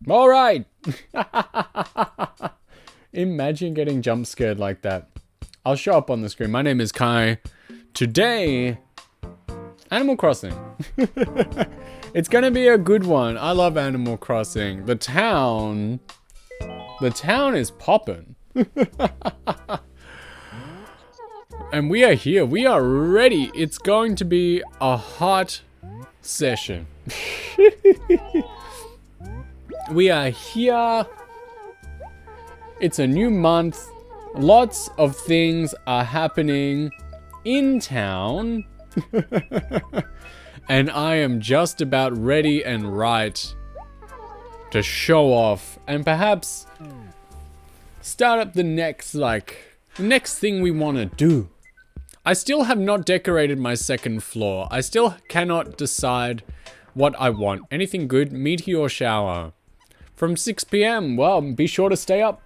All right. Imagine getting jump scared like that. I'll show up on the screen. My name is Kai. Today, Animal Crossing. It's gonna be a good one. I love Animal Crossing. The town is poppin'. And we are here. We are ready. It's going to be a hot session. We are here. It's a new month. Lots of things are happening in town. And I am just about ready and right to show off and perhaps start up the next thing we want to do. I still have not decorated my second floor. I still cannot decide what I want. Anything good? Meteor shower. From 6 p.m. Well, be sure to stay up.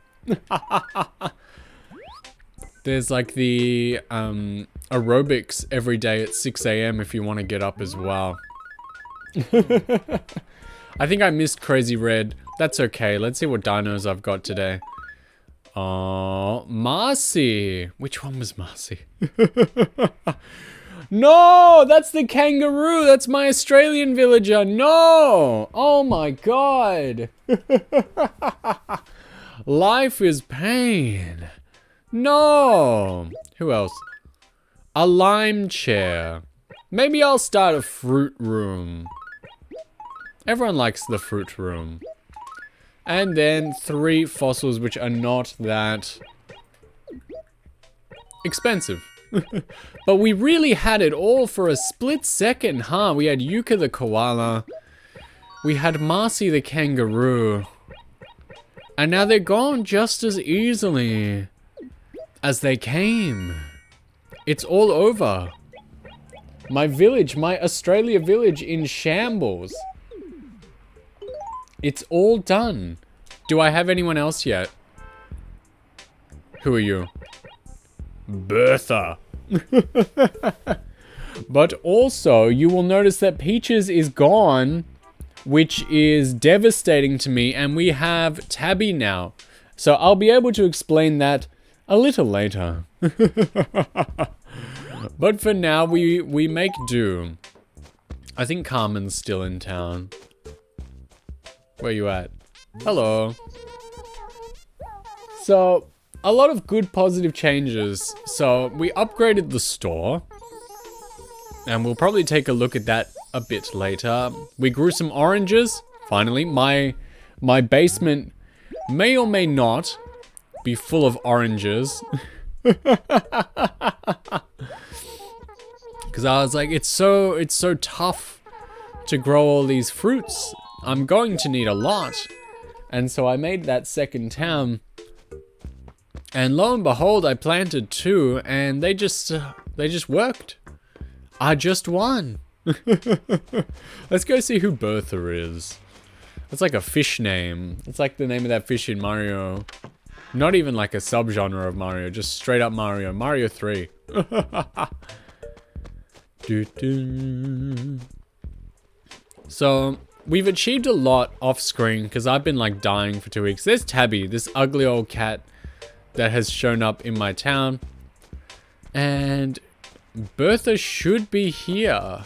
There's like the aerobics every day at 6 a.m. if you want to get up as well. I think I missed Crazy Red. That's okay. Let's see what dinos I've got today. Oh, Marcy. Which one was Marcy? No, that's the kangaroo. That's my Australian villager. No. Oh my God. Life is pain. No. Who else? A lime chair. Maybe I'll start a fruit room. Everyone likes the fruit room. And then 3 fossils which are not that expensive. But we really had it all for a split second, huh? We had Yuka the koala. We had Marcy the kangaroo. And now they're gone just as easily as they came. It's all over. My village, my Australia village in shambles. It's all done. Do I have anyone else yet? Who are you? Bertha. But also, you will notice that Peaches is gone, which is devastating to me, and we have Tabby now. So I'll be able to explain that a little later. But for now, we make do. I think Carmen's still in town. Where you at? Hello. So, a lot of good positive changes. So, we upgraded the store. And we'll probably take a look at that a bit later. We grew some oranges. Finally, my basement may or may not be full of oranges. Because I was like, it's so tough to grow all these fruits. I'm going to need a lot. And so I made that second town. And lo and behold, I planted 2 and they just worked. I just won. Let's go see who Bertha is. It's like a fish name. It's like the name of that fish in Mario. Not even like a subgenre of Mario, just straight up Mario. Mario 3. So, we've achieved a lot off screen because I've been like dying for 2 weeks. There's Tabby, this ugly old cat that has shown up in my town. And Bertha should be here.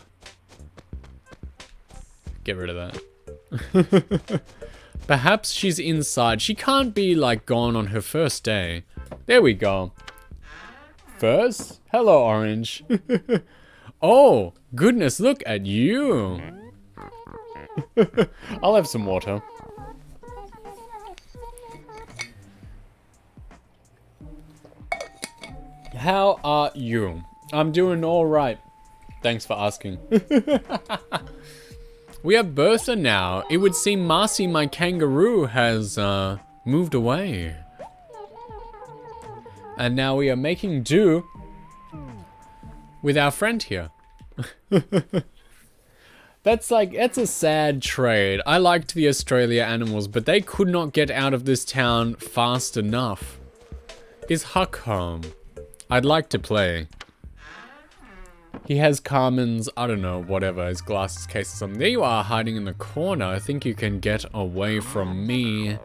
Get rid of that. Perhaps she's inside. She can't be like gone on her first day. There we go. First? Hello, Orange. Oh, goodness, look at you. I'll have some water. How are you? I'm doing all right. Thanks for asking. We have Bertha now. It would seem Marcy, my kangaroo, has moved away. And now we are making do with our friend here. That's a sad trade. I liked the Australia animals, but they could not get out of this town fast enough. Is Huck home? I'd like to play. He has Carmen's, I don't know, whatever, his glasses case or something. There you are, hiding in the corner. I think you can get away from me.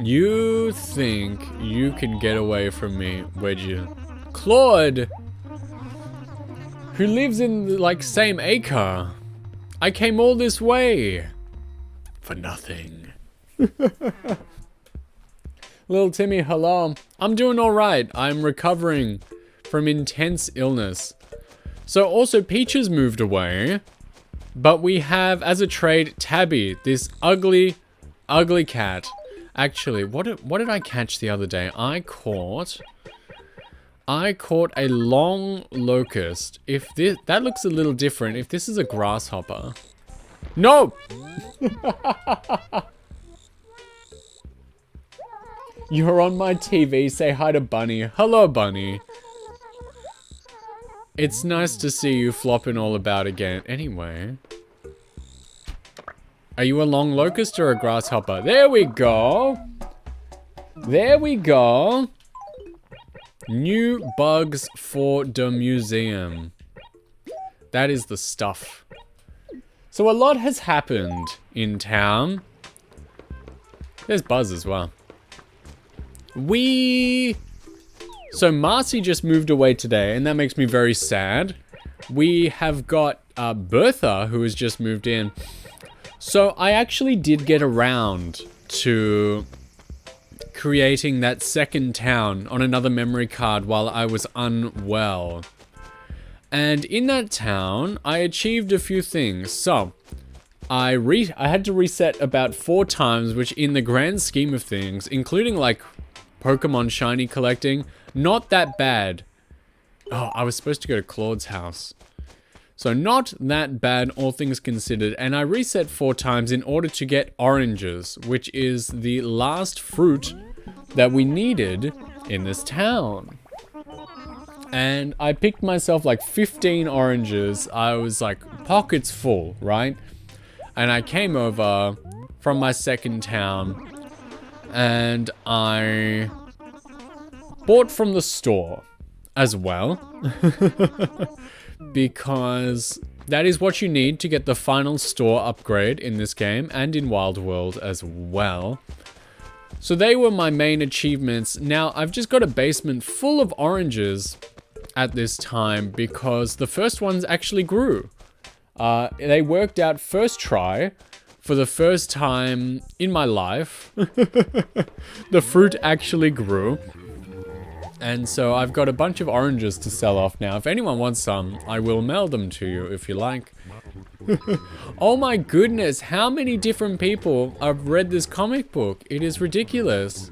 You think you can get away from me, would you? Claude! Who lives in the, like, same acre. I came all this way. For nothing. Little Timmy, hello. I'm doing alright. I'm recovering from intense illness. So also Peaches moved away. But we have, as a trade, Tabby. This ugly, ugly cat. Actually, what did I catch the other day? I caught a long locust. If this, that looks a little different. If this is a grasshopper. No! You're on my TV. Say hi to Bunny. Hello, Bunny. It's nice to see you flopping all about again. Anyway. Are you a long locust or a grasshopper? There we go. There we go. New bugs for the museum. That is the stuff. So a lot has happened in town. There's Buzz as well. So Marcy just moved away today, and that makes me very sad. We have got Bertha, who has just moved in. So I actually did get around to creating that second town on another memory card while I was unwell. And in that town, I achieved a few things. So I had to reset about 4 times, which in the grand scheme of things, including like Pokemon shiny collecting, not that bad. Oh, I was supposed to go to Claude's house. So not that bad, all things considered. And I reset 4 times in order to get oranges, which is the last fruit that we needed in this town. And I picked myself like 15 oranges. I was like pockets full, right? And I came over from my second town and I bought from the store as well. Because that is what you need to get the final store upgrade in this game and in Wild World as well. So they were my main achievements. Now I've just got a basement full of oranges at this time because the first ones actually grew. They worked out first try for the first time in my life. The fruit actually grew. And so I've got a bunch of oranges to sell off now. If anyone wants some, I will mail them to you if you like. Oh my goodness, how many different people have read this comic book? It is ridiculous.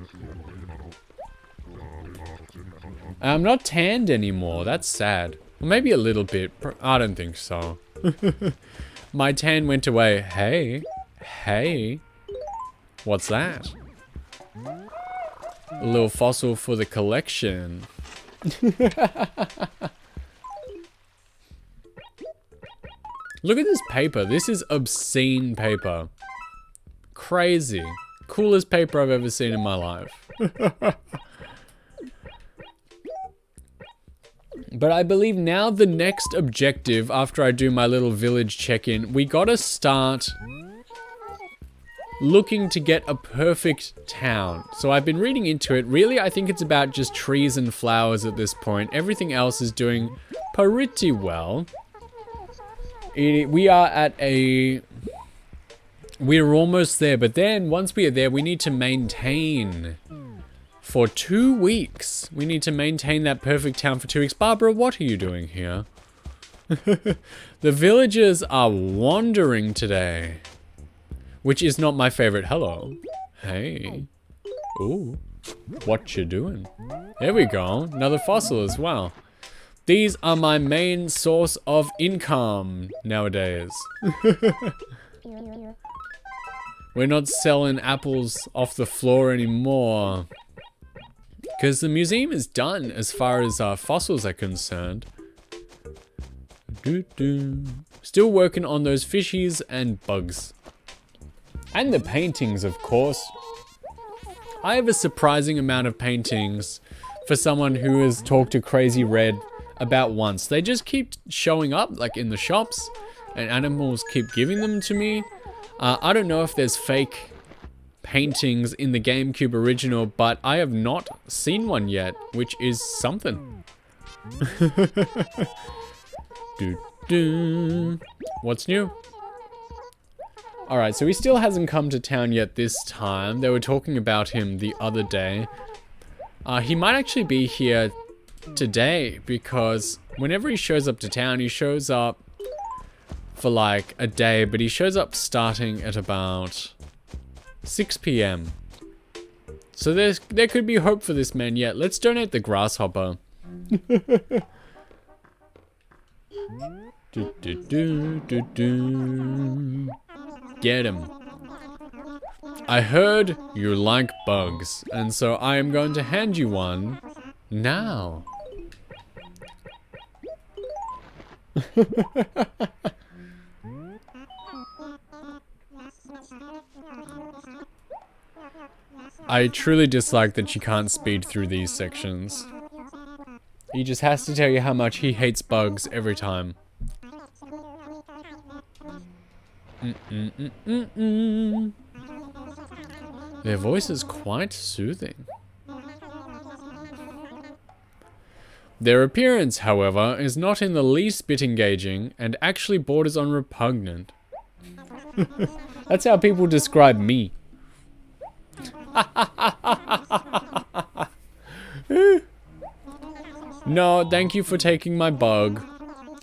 I'm not tanned anymore, that's sad. Well, maybe a little bit, I don't think so. My tan went away. Hey, what's that? A little fossil for the collection. Look at this paper. This is obscene paper. Crazy. Coolest paper I've ever seen in my life. But I believe now the next objective, after I do my little village check-in, we gotta start looking to get a perfect town. So I've been reading into it. Really, I think it's about just trees and flowers at this point. Everything else is doing pretty well. We're almost there, but then once we are there, we need to maintain for 2 weeks. We need to maintain that perfect town for 2 weeks. Barbara, what are you doing here? The villagers are wandering today. Which is not my favorite. Hello. Hey. Ooh. What you doing? There we go. Another fossil as well. These are my main source of income nowadays. We're not selling apples off the floor anymore. Because the museum is done as far as fossils are concerned. Still working on those fishies and bugs. And the paintings, of course. I have a surprising amount of paintings for someone who has talked to Crazy Red about once. They just keep showing up, like in the shops, and animals keep giving them to me. I don't know if there's fake paintings in the GameCube original, but I have not seen one yet, which is something. What's new? Alright, so he still hasn't come to town yet this time. They were talking about him the other day. He might actually be here today, because whenever he shows up to town, he shows up for like a day, but he shows up starting at about 6 PM. So there could be hope for this man yet. Let's donate the grasshopper. Get him. I heard you like bugs, and so I am going to hand you one now. I truly dislike that you can't speed through these sections. He just has to tell you how much he hates bugs every time. Their voice is quite soothing. Their appearance, however, is not in the least bit engaging and actually borders on repugnant. That's how people describe me. No, thank you for taking my bug.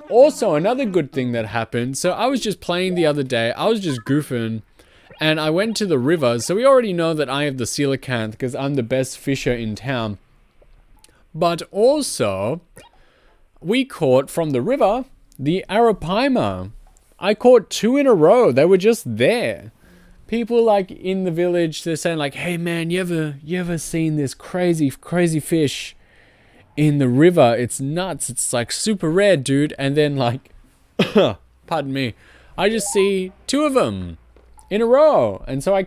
Also, another good thing that happened, so I was just playing the other day, I was just goofing, and I went to the river, so we already know that I have the coelacanth because I'm the best fisher in town. But also, we caught from the river the arapaima. I caught 2 in a row, they were just there. People like in the village, they're saying like, hey man, you ever seen this crazy fish in the river? It's nuts, it's like super rare, dude. And then like, pardon me, I just see 2 of them in a row. And so I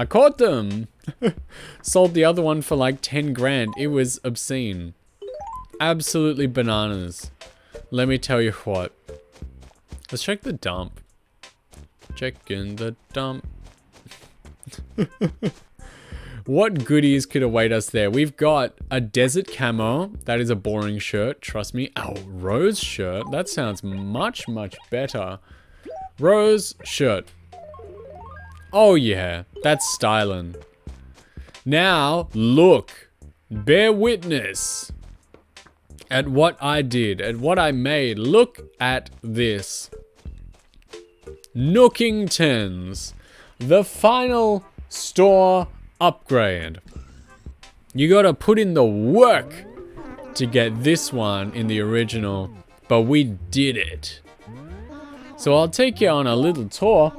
caught them. Sold the other one for like 10 grand. It was obscene. Absolutely bananas. Let me tell you what. Let's check the dump. Check in the dump. What goodies could await us there? We've got a desert camo. That is a boring shirt, trust me. Oh, rose shirt. That sounds much, much better. Rose shirt. Oh yeah, that's styling. Now, look. Bear witness at what I did, at what I made. Look at this. Nookingtons. The final store upgrade. You gotta put in the work to get this one in the original, but we did it. So I'll take you on a little tour.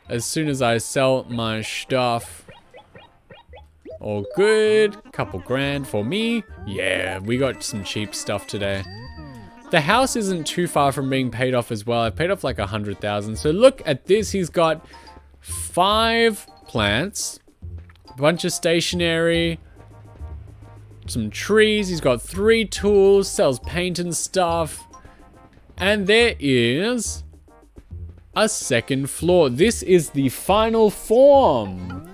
As soon as I sell my stuff. All good. Couple grand for me. Yeah, we got some cheap stuff today. The house isn't too far from being paid off as well. I paid off like 100,000. So look at this. He's got 5 plants, a bunch of stationery, some trees. He's got 3 tools, sells paint and stuff. And there is a second floor. This is the final form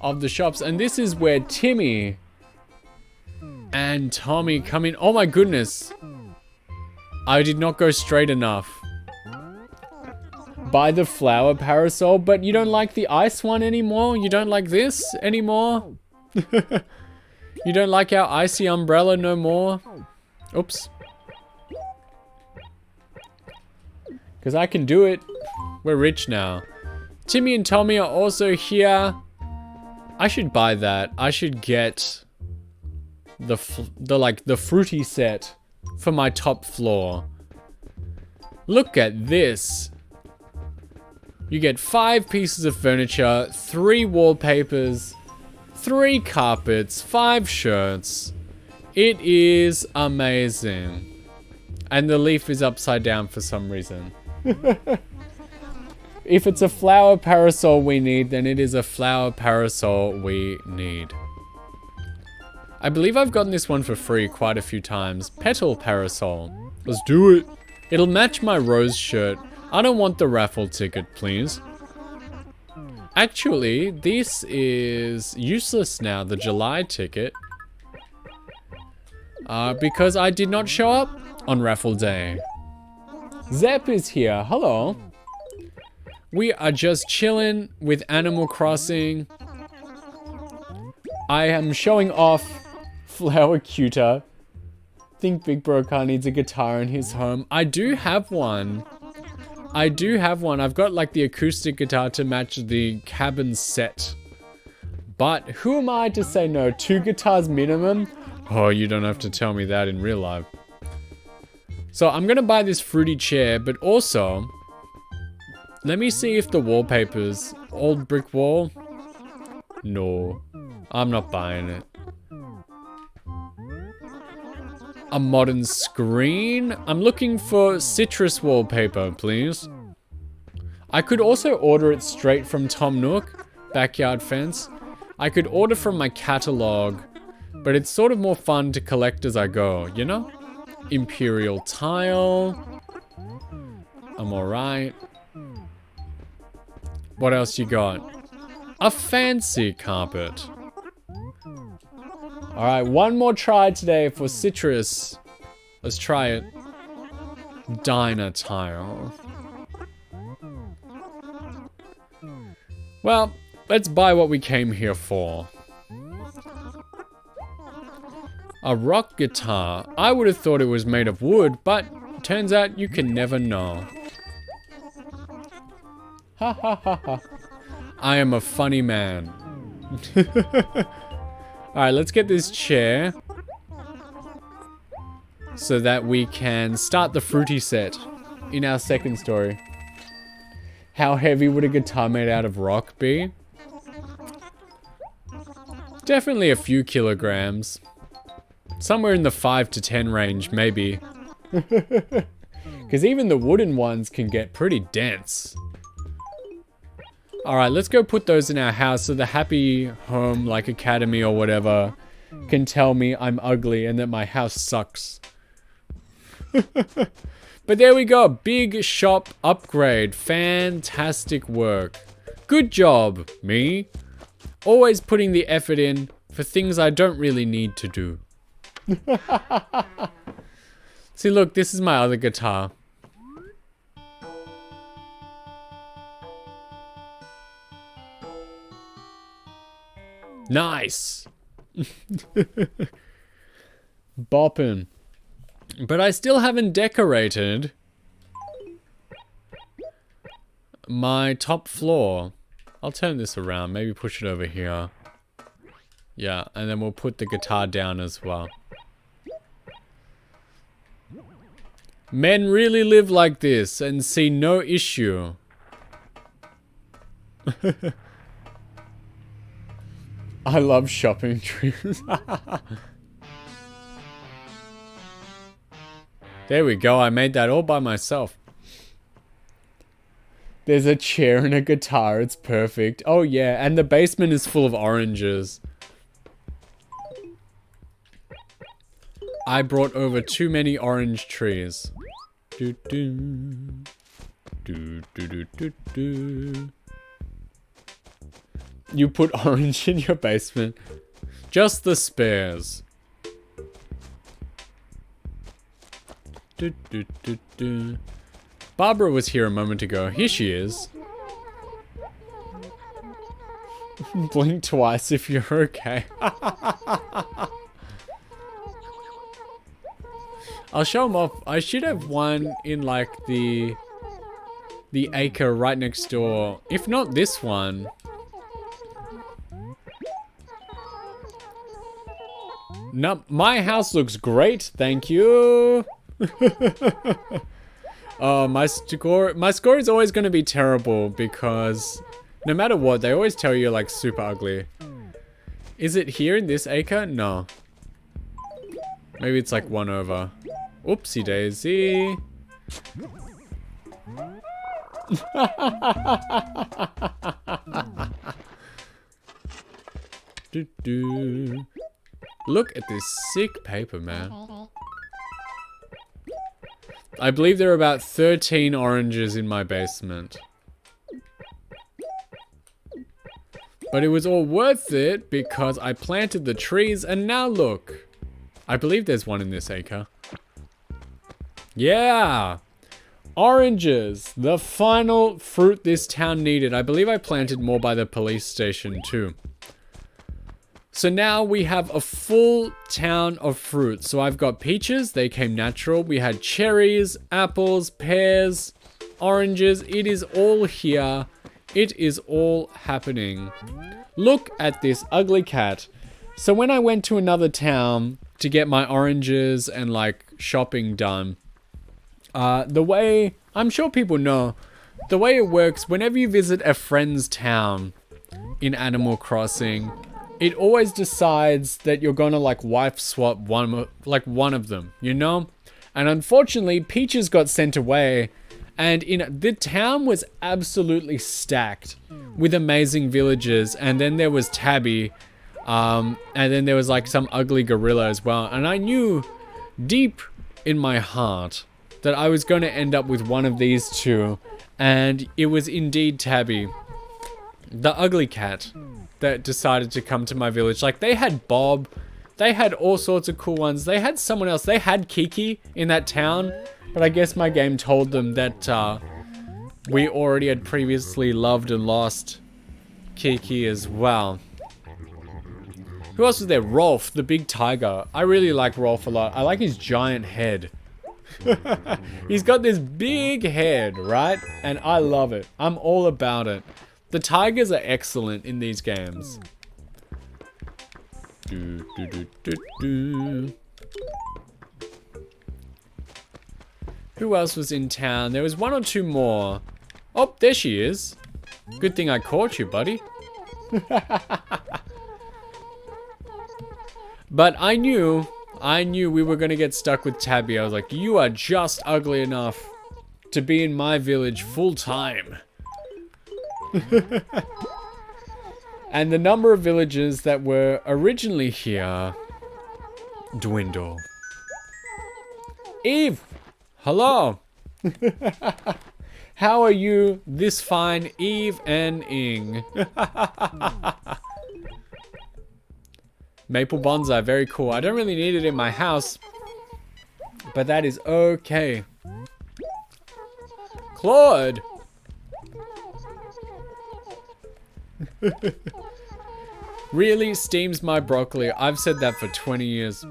of the shops. And this is where Timmy and Tommy come in. Oh my goodness. I did not go straight enough. Buy the flower parasol, but you don't like the ice one anymore? You don't like this anymore? You don't like our icy umbrella no more? Oops. Because I can do it. We're rich now. Timmy and Tommy are also here. I should buy that. I should get the fruity set for my top floor. Look at this. You get 5 pieces of furniture, 3 wallpapers, 3 carpets, 5 shirts. It is amazing. And the leaf is upside down for some reason. If it's a flower parasol we need, then it is a flower parasol we need. I believe I've gotten this one for free quite a few times. Petal parasol. Let's do it. It'll match my rose shirt. I don't want the raffle ticket, please. Actually, this is useless now, the July ticket. Because I did not show up on raffle day. Zep is here. Hello. We are just chilling with Animal Crossing. I am showing off Flower Cuter. Think Big Bro Car needs a guitar in his home. I do have one. I've got like the acoustic guitar to match the cabin set. But who am I to say no? 2 guitars minimum? Oh, you don't have to tell me that in real life. So I'm gonna buy this fruity chair, but also, let me see if the wallpaper's old brick wall. No, I'm not buying it. A modern screen? I'm looking for citrus wallpaper, please. I could also order it straight from Tom Nook, Backyard Fence. I could order from my catalog, but it's sort of more fun to collect as I go, you know? Imperial tile. I'm alright. What else you got? A fancy carpet. Alright, one more try today for citrus. Let's try it. Diner tile. Well, let's buy what we came here for. A rock guitar. I would have thought it was made of wood, but turns out you can never know. Ha ha ha ha. I am a funny man. Alright, let's get this chair so that we can start the fruity set in our second story. How heavy would a guitar made out of rock be? Definitely a few kilograms. Somewhere in the 5 to 10 range, maybe. Because even the wooden ones can get pretty dense. Alright, let's go put those in our house so the happy home, like academy or whatever, can tell me I'm ugly and that my house sucks. But there we go. Big shop upgrade. Fantastic work. Good job, me. Always putting the effort in for things I don't really need to do. See, look, this is my other guitar. Nice. Boppin'. But I still haven't decorated my top floor. I'll turn this around, maybe push it over here. Yeah, and then we'll put the guitar down as well. Men really live like this and see no issue. I love shopping trips. There we go, I made that all by myself. There's a chair and a guitar, it's perfect. Oh yeah, and the basement is full of oranges. I brought over too many orange trees. Do do. Do do do do do. You put orange in your basement. Just the spares. Do, do, do, do. Barbara was here a moment ago. Here she is. Blink twice if you're okay. I'll show them off. I should have one in like the acre right next door. If not this one. No, my house looks great, thank you. My score is always going to be terrible because no matter what, they always tell you like super ugly. Is it here in this acre? No. Maybe it's like 1 over. Oopsie daisy. Do do. Look at this sick paper, man. I believe there are about 13 oranges in my basement. But it was all worth it because I planted the trees and now look. I believe there's one in this acre. Yeah! Oranges! The final fruit this town needed. I believe I planted more by the police station too. So now we have a full town of fruit. So I've got peaches, they came natural. We had cherries, apples, pears, oranges. It is all here. It is all happening. Look at this ugly cat. So when I went to another town to get my oranges and like shopping done, the way, I'm sure people know, the way it works, whenever you visit a friend's town in Animal Crossing, it always decides that you're gonna like wife swap one of them, you know? And unfortunately, Peaches got sent away, and the town was absolutely stacked with amazing villagers. And then there was Tabby, and then there was like some ugly gorilla as well. And I knew deep in my heart that I was gonna end up with one of these two, and it was indeed Tabby, the ugly cat, that decided to come to my village. Like, they had Bob, they had all sorts of cool ones, they had someone else, they had Kiki in that town, but I guess my game told them that we already had previously loved and lost Kiki as well. Who else was there? Rolf, the big tiger. I really like Rolf a lot. I like his giant head. He's got this big head, right? And I love it. I'm all about it. The tigers are excellent in these games. Who else was in town? There was one or two more. Oh, there she is. Good thing I caught you, buddy. But I knew we were gonna get stuck with Tabby. I was like, you are just ugly enough to be in my village full time. And the number of villagers that were originally here dwindle. Eve! Hello! How are you this fine, Eve and Ing? Maple bonsai, very cool. I don't really need it in my house, but that is okay. Claude! Really steams my broccoli. I've said that for 20 years.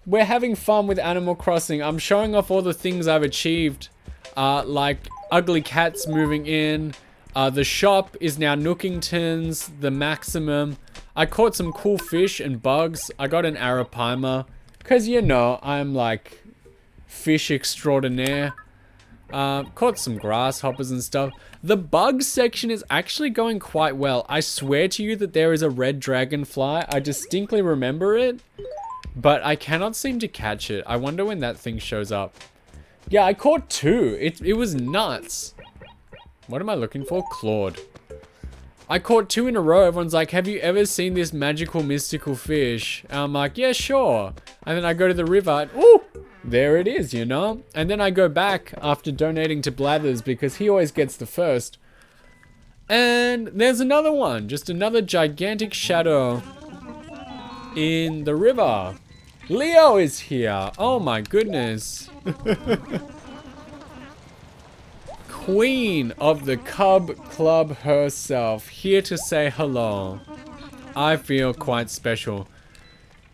We're having fun with Animal Crossing. I'm showing off all the things I've achieved. Like ugly cats moving in. The shop is now Nookington's, the maximum. I caught some cool fish and bugs. I got an arapaima. Cause you know, I'm like fish extraordinaire. Caught some grasshoppers and stuff. The bug section is actually going quite well. I swear to you that there is a red dragonfly. I distinctly remember it, but I cannot seem to catch it. I wonder when that thing shows up. Yeah, I caught two. It was nuts. What am I looking for? Claude. I caught two in a row. Everyone's like, have you ever seen this magical, mystical fish? And I'm like, yeah, sure. And then I go to the river and, ooh, there it is, you know? And then I go back after donating to Blathers because he always gets the first. And there's another one. Just another gigantic shadow in the river. Leo is here. Oh my goodness. Queen of the Cub Club herself, here to say hello. I feel quite special.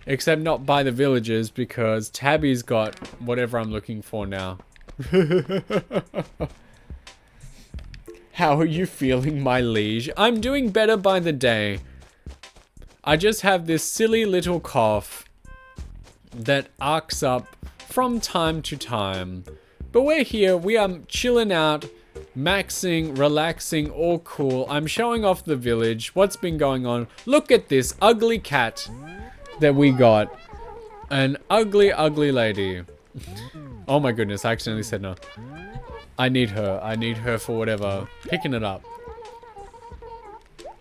Except not by the villagers, because Tabby's got whatever I'm looking for now. How are you feeling, my liege? I'm doing better by the day. I just have this silly little cough that arcs up from time to time. But we're here, we are chilling out, maxing, relaxing, all cool. I'm showing off the village, what's been going on. Look at this ugly cat that we got. An ugly, ugly lady. Oh my goodness, I accidentally said no. I need her for whatever. Picking it up.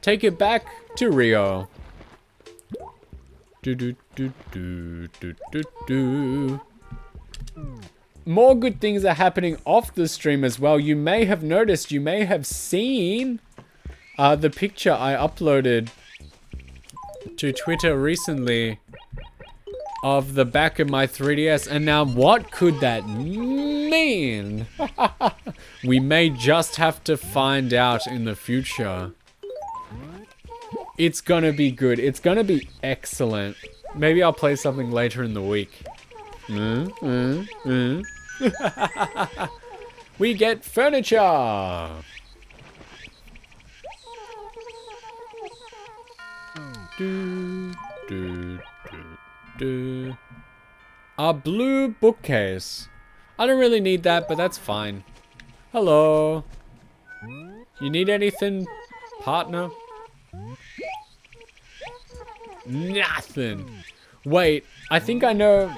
Take it back to Rio. Do, do, do, do, do, do, do. More good things are happening off the stream as well. You may have noticed, you may have seen the picture I uploaded to Twitter recently of the back of my 3DS. And now what could that mean? We may just have to find out in the future. It's gonna be good. It's gonna be excellent. Maybe I'll play something later in the week. We get furniture. Do, do, do, do. A blue bookcase. I don't really need that, but that's fine. Hello. You need anything, partner? Nothing. Wait, I think I know.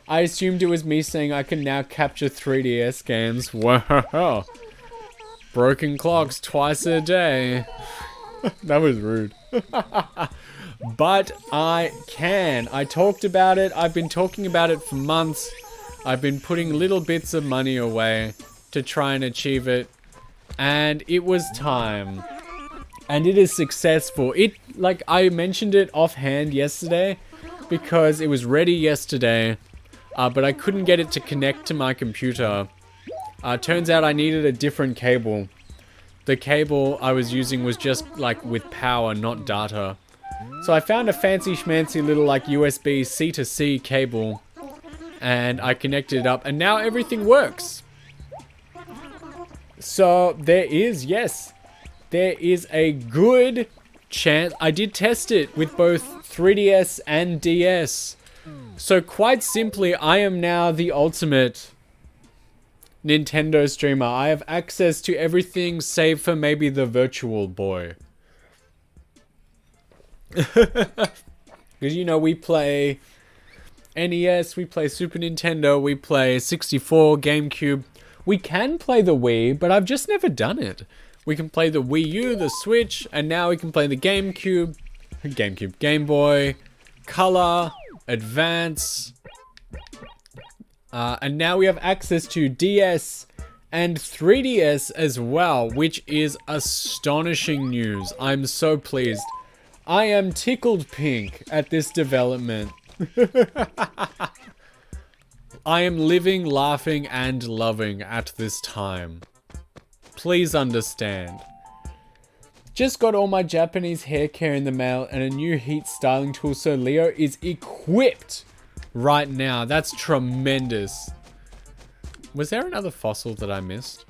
I assumed it was me saying I can now capture 3DS games. Wow. Broken clocks twice a day. That was rude. But I can. I talked about it. I've been talking about it for months. I've been putting little bits of money away to try and achieve it. And it was time. And it is successful. Like, I mentioned it offhand yesterday because it was ready yesterday. But I couldn't get it to connect to my computer. Turns out I needed a different cable. The cable I was using was just like with power, not data. So I found a fancy schmancy little like USB C to C cable. And I connected it up and now everything works. So there is, yes, there is a good chance. I did test it with both 3DS and DS. So quite simply, I am now the ultimate Nintendo streamer. I have access to everything save for maybe the Virtual Boy. Because, you know, we play NES, we play Super Nintendo, we play 64, GameCube. We can play the Wii, but I've just never done it. We can play the Wii U, the Switch, and now we can play the GameCube, Game Boy, Color, Advance, and now we have access to DS and 3DS as well, which is astonishing news. I'm so pleased. I am tickled pink at this development. I am living, laughing, and loving at this time. Please understand. Just got all my Japanese hair care in the mail and a new heat styling tool, so Leo is equipped right now. That's tremendous. Was there another fossil that I missed?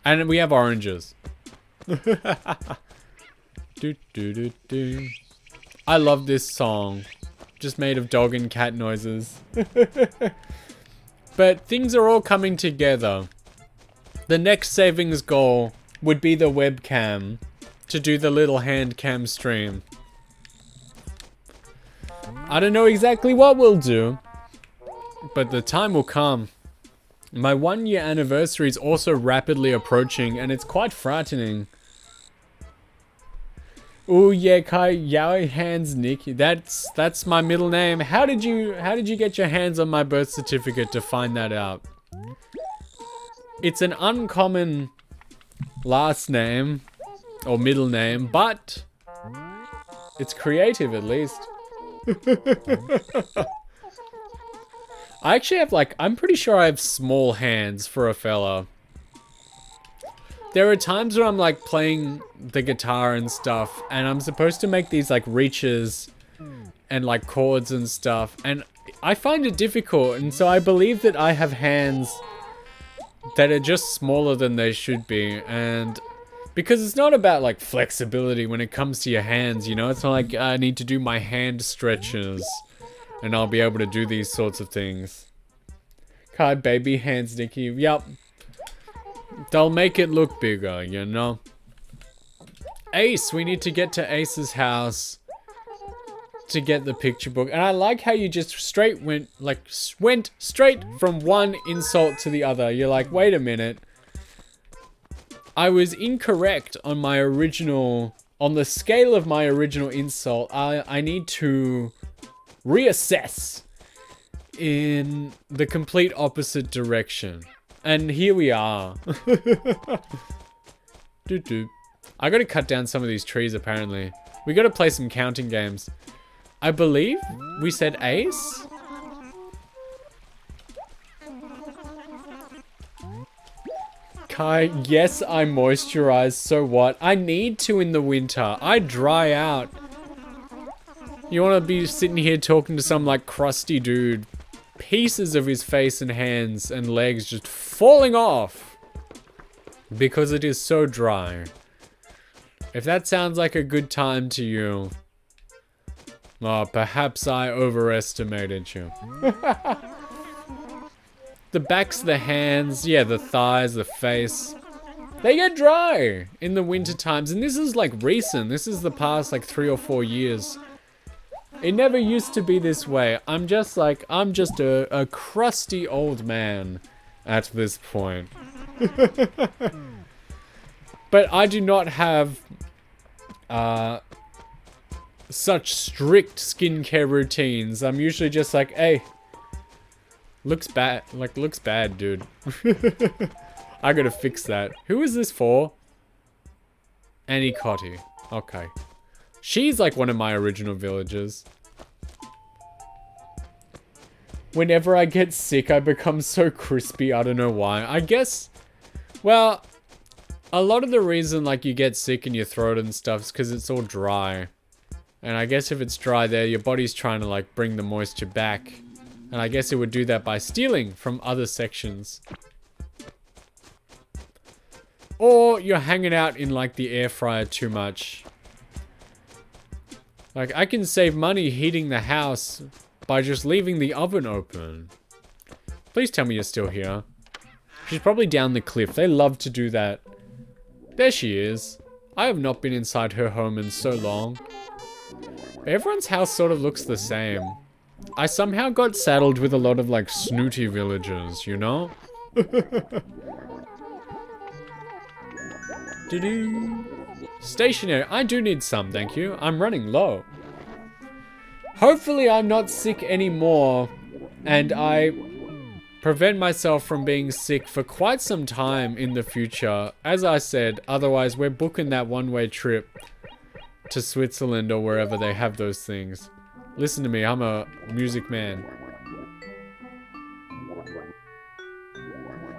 And we have oranges. Do, do, do, do. I love this song. Just made of dog and cat noises. But things are all coming together. The next savings goal would be the webcam to do the little hand cam stream. I don't know exactly what we'll do, but the time will come. My 1 year anniversary is also rapidly approaching and it's quite frightening. Ooh yeah, Kai Yowie Hands Nikki. That's my middle name. How did you get your hands on my birth certificate to find that out? It's an uncommon last name or middle name, but it's creative at least. I actually have I'm pretty sure I have small hands for a fella. There are times where I'm playing the guitar and stuff and I'm supposed to make these reaches and chords and stuff, and I find it difficult, and so I believe that I have hands that are just smaller than they should be. And because it's not about flexibility when it comes to your hands, you know, it's not like I need to do my hand stretches and I'll be able to do these sorts of things. Kai baby hands, Nikki. Yep. They'll make it look bigger, you know. Ace, we need to get to Ace's house to get the picture book. And I like how you just went straight from one insult to the other. You're like, wait a minute. I was incorrect on my original on the scale of my original insult, I need to reassess in the complete opposite direction. And here we are. I gotta cut down some of these trees, apparently. We gotta play some counting games. I believe we said ace? Kai, yes, I moisturize, so what? I need to in the winter. I dry out. You wanna be sitting here talking to some like crusty dude. Pieces of his face and hands and legs just falling off. Because it is so dry. If that sounds like a good time to you, well, perhaps I overestimated you. The backs of the hands, yeah, the thighs, the face, they get dry in the winter times. And this is like recent. This is the past like 3 or 4 years. It never used to be this way. I'm just a crusty old man at this point. But I do not have such strict skincare routines. I'm usually just like, hey, looks bad, dude. I gotta fix that. Who is this for? Annie Cotty. Okay. She's like one of my original villagers. Whenever I get sick, I become so crispy. I don't know why. I guess, well, a lot of the reason like you get sick in your throat and stuff is because it's all dry. And I guess if it's dry there, your body's trying to like bring the moisture back. And I guess it would do that by stealing from other sections. Or you're hanging out in like the air fryer too much. Like, I can save money heating the house by just leaving the oven open. Please tell me you're still here. She's probably down the cliff. They love to do that. There she is. I have not been inside her home in so long. Everyone's house sort of looks the same. I somehow got saddled with a lot of, like, snooty villagers, you know? Stationary. I do need some, thank you. I'm running low. Hopefully I'm not sick anymore, and I prevent myself from being sick for quite some time in the future. As I said, otherwise we're booking that one-way trip to Switzerland or wherever they have those things. Listen to me, I'm a music man.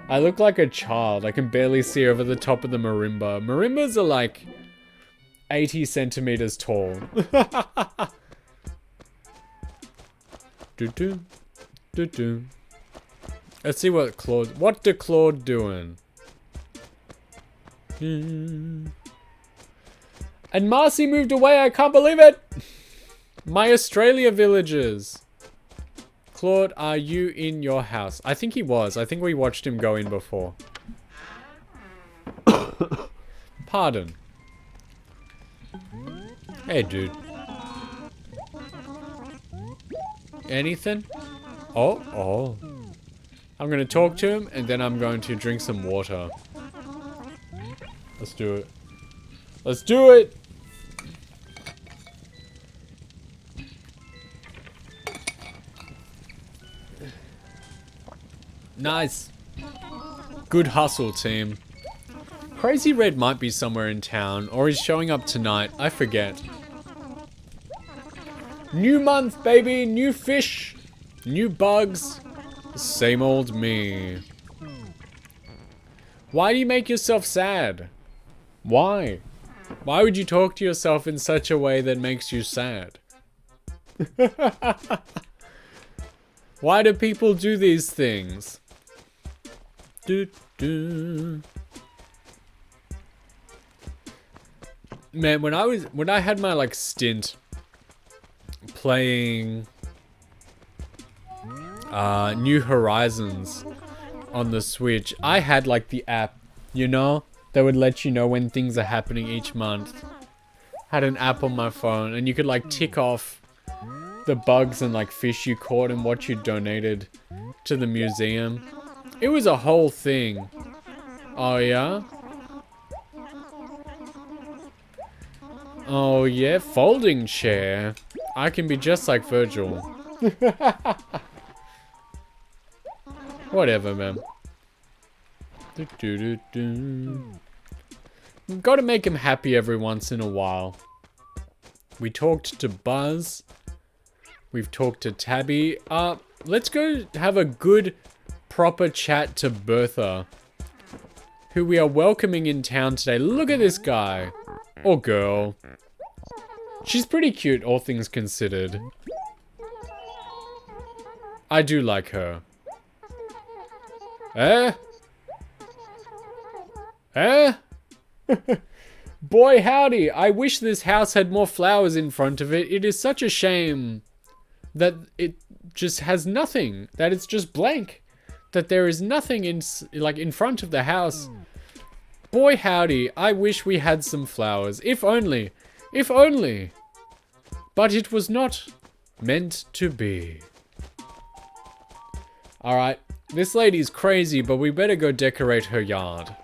I look like a child. I can barely see over the top of the marimba. Marimbas are like 80 centimeters tall. Let's see what the Claude doing? And Marcy moved away, I can't believe it! My Australia villagers. Claude, are you in your house? I think he was. I think we watched him go in before. Pardon. Hey, dude. Anything? Oh. I'm gonna talk to him, and then I'm going to drink some water. Let's do it. Let's do it! Nice. Good hustle, team. Crazy Red might be somewhere in town, or he's showing up tonight. I forget. New month, baby. New fish. New bugs. Same old me. Why do you make yourself sad? Why? Why would you talk to yourself in such a way that makes you sad? Why do people do these things? Man, when I had my like stint playing New Horizons on the Switch, I had like the app, you know, that would let you know when things are happening each month. Had an app on my phone, and you could like tick off the bugs and like fish you caught and what you donated to the museum. It was a whole thing. Oh yeah? Oh yeah, folding chair. I can be just like Virgil. Whatever, man. We've got to make him happy every once in a while. We talked to Buzz. We've talked to Tabby. Let's go have a good, proper chat to Bertha, who we are welcoming in town today. Look at this guy. Or girl. She's pretty cute, all things considered. I do like her. Eh? Eh? Boy howdy, I wish this house had more flowers in front of it. It is such a shame that it just has nothing. That it's just blank. That there is nothing in front of the house. Boy howdy, I wish we had some flowers. If only. If only. But it was not meant to be. Alright, this lady's crazy, but we better go decorate her yard.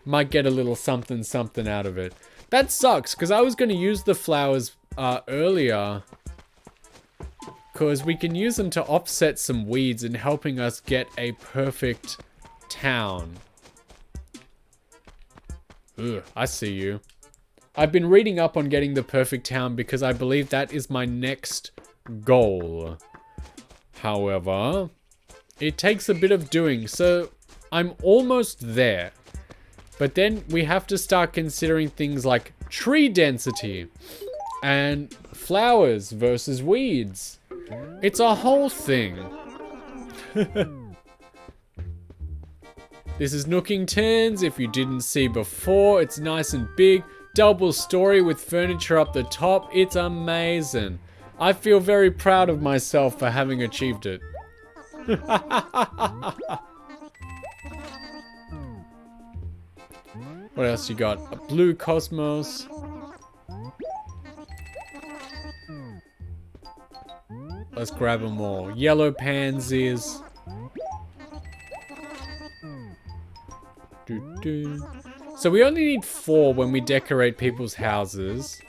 Might get a little something something out of it. That sucks, because I was going to use the flowers earlier. Because we can use them to offset some weeds in helping us get a perfect town. Ugh, I see you. I've been reading up on getting the perfect town because I believe that is my next goal. However, it takes a bit of doing, so I'm almost there. But then we have to start considering things like tree density and flowers versus weeds. It's a whole thing. This is Nookington's. If you didn't see before, it's nice and big. Double story with furniture up the top. It's amazing. I feel very proud of myself for having achieved it. What else you got? A blue cosmos. Let's grab them all. Yellow pansies. So we only need 4 when we decorate people's houses.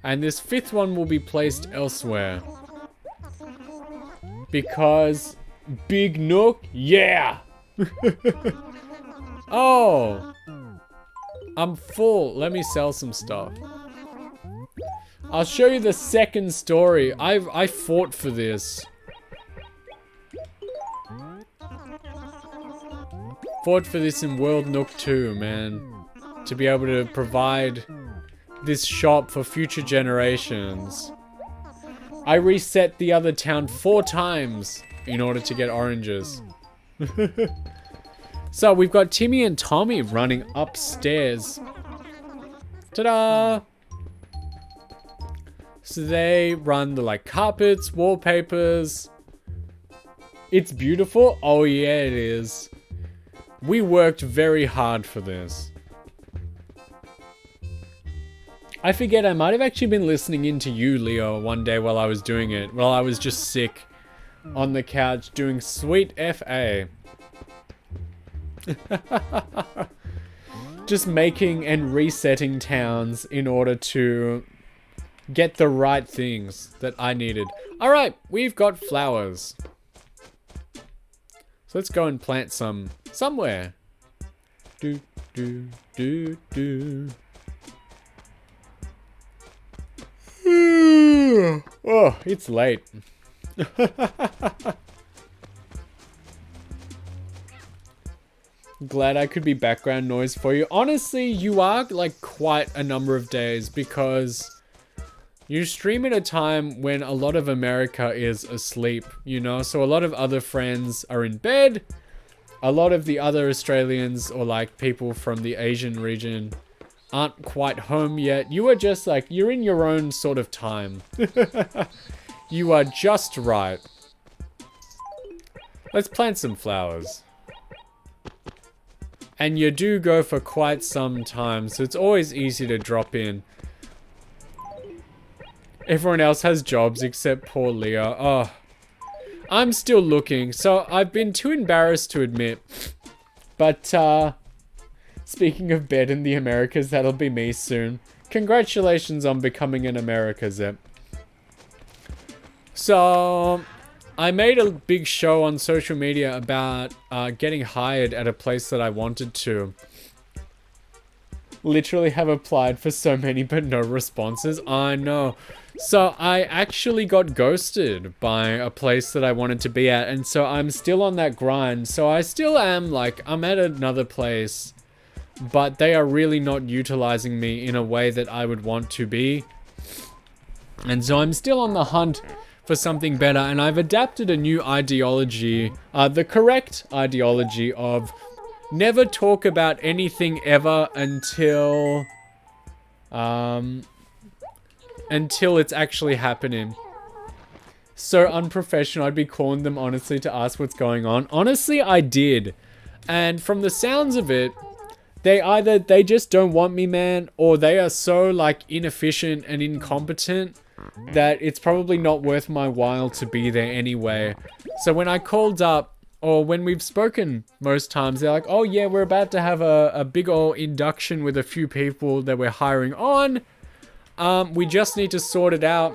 And this 5th one will be placed elsewhere. Because Big Nook, yeah! Oh! I'm full. Let me sell some stuff. I'll show you the second story. I fought for this. Fought for this in World Nook 2, man. To be able to provide this shop for future generations. I reset the other town 4 times in order to get oranges. So we've got Timmy and Tommy running upstairs. Ta-da! So they run the carpets, wallpapers. It's beautiful. Oh yeah, it is. We worked very hard for this. I forget, I might have actually been listening into you, Leo, one day while I was doing it. While I was just sick on the couch doing sweet FA. Just making and resetting towns in order to get the right things that I needed. Alright, we've got flowers. So let's go and plant some somewhere. Do, do, do, do. Oh, it's late. Glad I could be background noise for you. Honestly, you are quite a number of days because you stream at a time when a lot of America is asleep, you know? So a lot of other friends are in bed. A lot of the other Australians or people from the Asian region aren't quite home yet. You are just you're in your own sort of time. You are just right. Let's plant some flowers. And you do go for quite some time, so it's always easy to drop in. Everyone else has jobs except poor Leo. Oh, I'm still looking, so I've been too embarrassed to admit. But, speaking of bed in the Americas, that'll be me soon. Congratulations on becoming an America Zip. So, I made a big show on social media about getting hired at a place that I wanted to. Literally have applied for so many but no responses. I know. So I actually got ghosted by a place that I wanted to be at, and so I'm still on that grind. So I still am like, I'm at another place, but they are really not utilizing me in a way that I would want to be. And so I'm still on the hunt for something better, and I've adapted a new ideology, the correct ideology of never talk about anything ever until it's actually happening. So unprofessional. I'd be calling them honestly to ask what's going on. Honestly, I did. And from the sounds of it, they just don't want me, man, or they are so like inefficient and incompetent that it's probably not worth my while to be there anyway. So when I called up, or when we've spoken most times, they're like, oh yeah, we're about to have a big ol' induction with a few people that we're hiring on. We just need to sort it out.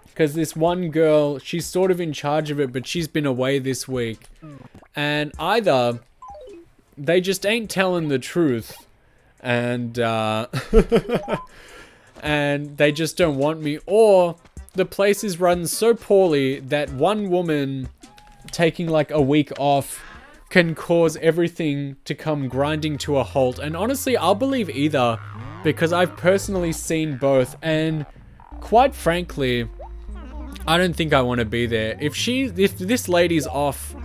Because this one girl, she's sort of in charge of it, but she's been away this week. And either they just ain't telling the truth, and and they just don't want me, or the place is run so poorly that one woman taking like a week off can cause everything to come grinding to a halt. And honestly, I'll believe either, because I've personally seen both, and quite frankly, I don't think I want to be there. If this lady's off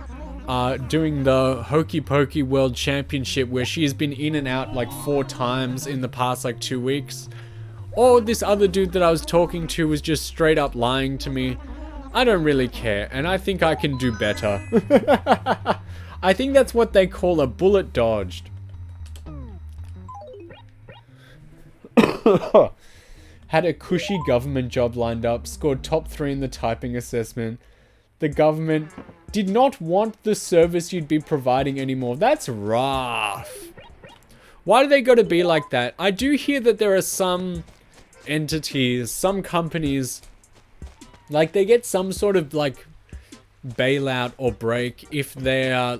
doing the Hokey Pokey World Championship, where she's been in and out like 4 times in the past like 2 weeks, or this other dude that I was talking to was just straight up lying to me, I don't really care, and I think I can do better. I think that's what they call a bullet dodged. Had a cushy government job lined up, scored top 3 in the typing assessment. The government did not want the service you'd be providing anymore. That's rough. Why do they gotta be like that? I do hear that there are some entities, some companies, like they get some sort of like bailout or break if they're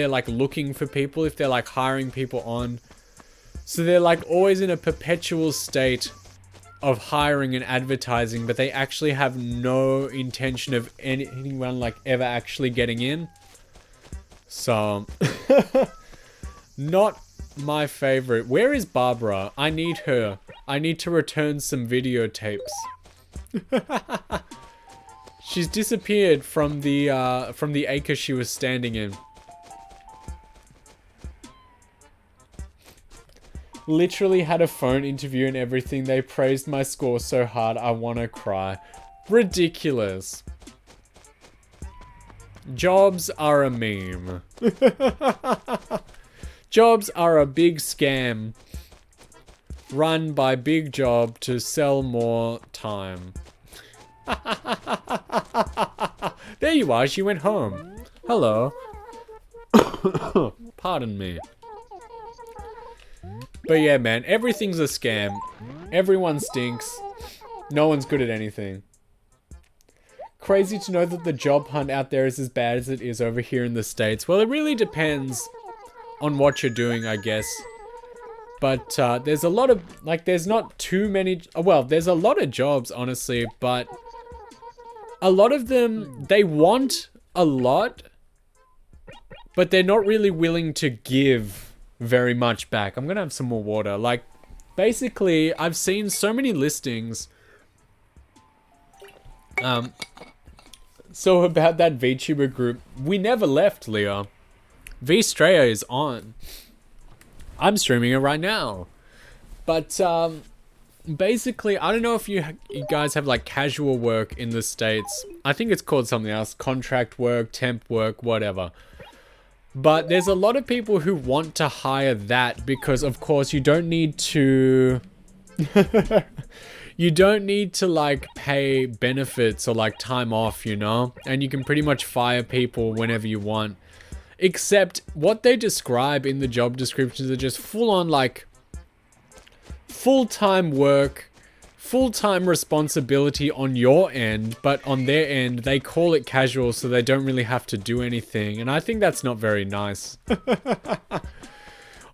like looking for people, if they're like hiring people on. So they're like always in a perpetual state of hiring and advertising, but they actually have no intention of anyone like ever actually getting in. So not my favorite. Where is Barbara? I need her. I need to return some videotapes. She's disappeared from the acre she was standing in. Literally had a phone interview and everything. They praised my score so hard, I wanna cry. Ridiculous. Jobs are a meme. Jobs are a big scam run by Big Job to sell more time. There you are, she went home. Hello. Pardon me. But yeah, man, everything's a scam. Everyone stinks. No one's good at anything. Crazy to know that the job hunt out there is as bad as it is over here in the States. Well, it really depends on what you're doing, I guess. But there's a lot of, like, there's not too many, well, there's a lot of jobs, honestly, but a lot of them, they want a lot, but they're not really willing to give very much back. I'm gonna have some more water. Like, basically, I've seen so many listings. So about that VTuber group, we never left, Leah. V-Straya is on. I'm streaming it right now. But, basically, I don't know if you guys have, like, casual work in the States. I think it's called something else. Contract work, temp work, whatever. But there's a lot of people who want to hire that because, of course, you don't need to... you don't need to, like, pay benefits or, like, time off, you know? And you can pretty much fire people whenever you want. Except what they describe in the job descriptions are just full-on, like, full-time work, full-time responsibility on your end, but on their end, they call it casual so they don't really have to do anything. And I think that's not very nice.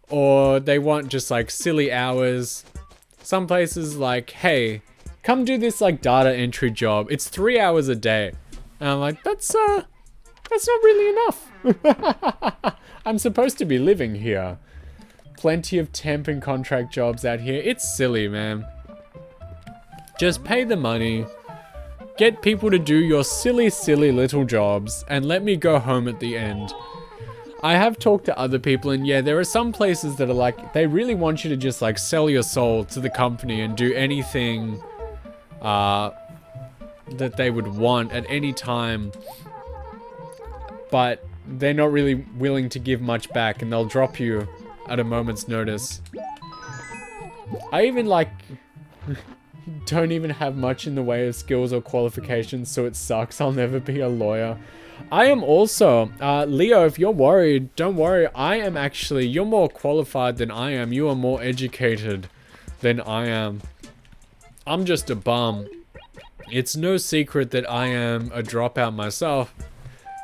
Or they want just like silly hours. Some places like, hey, come do this like data entry job. It's 3 hours a day. And I'm like, that's not really enough. I'm supposed to be living here. Plenty of temp and contract jobs out here. It's silly, man. Just pay the money. Get people to do your silly, silly little jobs. And let me go home at the end. I have talked to other people, and yeah, there are some places that are like, they really want you to just like sell your soul to the company and do anything that they would want at any time, but they're not really willing to give much back, and they'll drop you at a moment's notice. I even like don't even have much in the way of skills or qualifications, so it sucks. I'll never be a lawyer. I am also, Leo, if you're worried, don't worry. I am actually, you're more qualified than I am. You are more educated than I am. I'm just a bum. It's no secret that I am a dropout myself.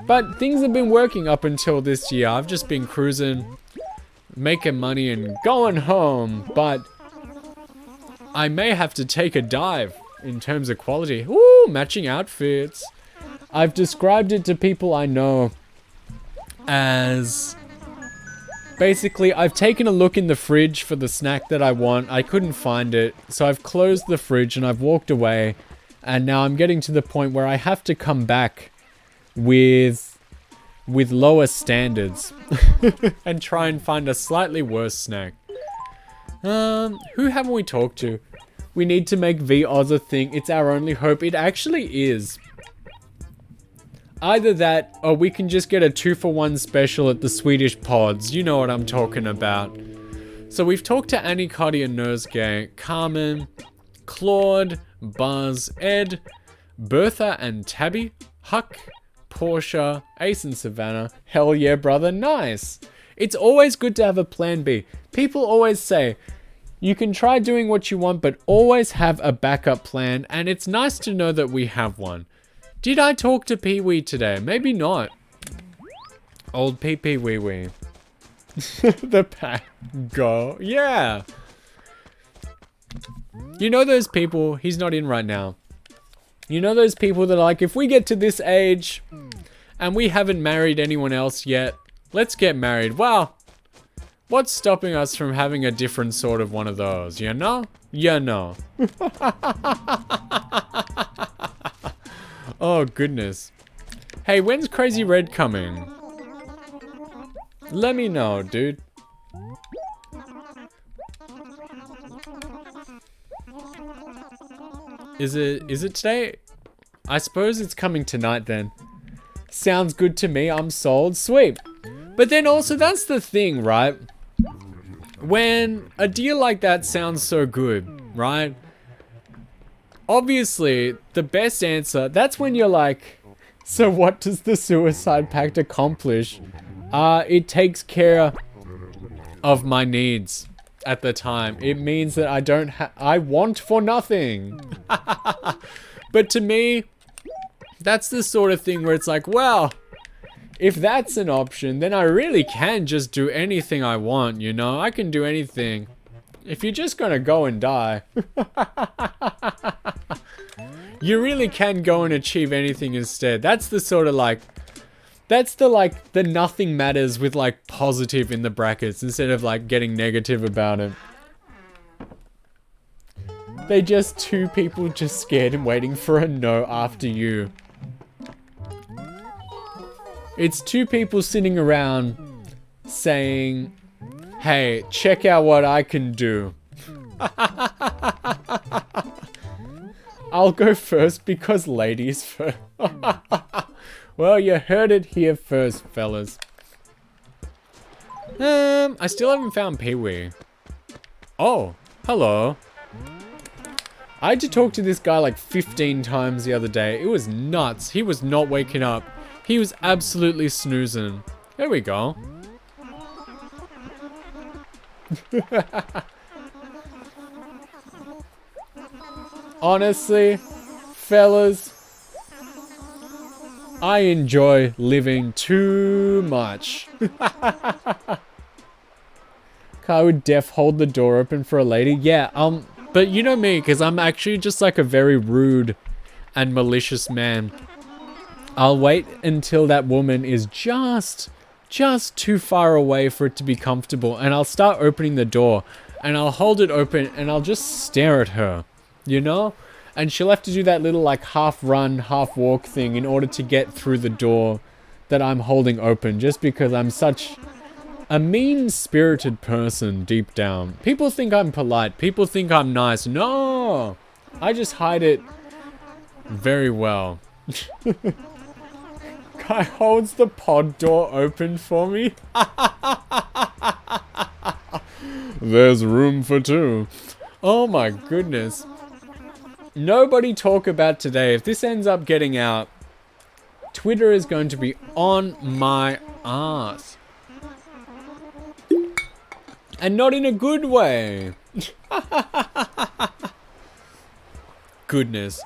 But things have been working up until this year. I've just been cruising, making money and going home. But I may have to take a dive in terms of quality. Ooh, matching outfits. I've described it to people I know as basically I've taken a look in the fridge for the snack that I want. I couldn't find it, so I've closed the fridge and I've walked away, and now I'm getting to the point where I have to come back with lower standards and try and find a slightly worse snack. Who haven't we talked to? We need to make VOZ a thing. It's our only hope. It actually is. Either that, or we can just get a 2-for-1 special at the Swedish pods. You know what I'm talking about. So we've talked to Annie, Cotty, and Nosegay, Carmen, Claude, Buzz, Ed, Bertha and Tabby, Huck, Portia, Ace and Savannah. Hell yeah, brother, nice. It's always good to have a plan B. People always say, you can try doing what you want, but always have a backup plan, and it's nice to know that we have one. Did I talk to Pee-wee today? Maybe not. Old Pee-wee. The pack go. Yeah. You know those people, he's not in right now. You know those people that are like, if we get to this age and we haven't married anyone else yet, let's get married. Well, what's stopping us from having a different sort of one of those, you know? You know. Oh, goodness. Hey, when's Crazy Red coming? Let me know, dude. Is it today? I suppose it's coming tonight then. Sounds good to me. I'm sold. Sweet. But then also, that's the thing, right? When a deal like that sounds so good, right? Obviously, the best answer, that's when you're like, so what does the suicide pact accomplish? It takes care of my needs at the time. It means that I want for nothing. But to me, that's the sort of thing where it's like, well, if that's an option, then I really can just do anything I want, you know? I can do anything. If you're just gonna go and die, you really can go and achieve anything instead. That's the sort of like, that's the like, the nothing matters with like positive in the brackets instead of like getting negative about it. They just two people just scared and waiting for a no after you. It's two people sitting around saying, hey, check out what I can do. I'll go first because ladies first. Well, you heard it here first, fellas. I still haven't found Pee-wee. Oh, hello. I had to talk to this guy like 15 times the other day. It was nuts. He was not waking up. He was absolutely snoozing. There we go. Honestly, fellas, I enjoy living too much. I would hold the door open for a lady. Yeah, but you know me, because I'm actually just like a very rude and malicious man. I'll wait until that woman is just too far away for it to be comfortable, and I'll start opening the door, and I'll hold it open, and I'll just stare at her, you know? And she'll have to do that little like half run, half walk thing in order to get through the door that I'm holding open, just because I'm such a mean-spirited person deep down. People think I'm polite. People think I'm nice. No! I just hide it very well. Guy holds the pod door open for me. There's room for two. Oh my goodness. Nobody talk about today. If this ends up getting out, Twitter is going to be on my ass. And not in a good way. Goodness.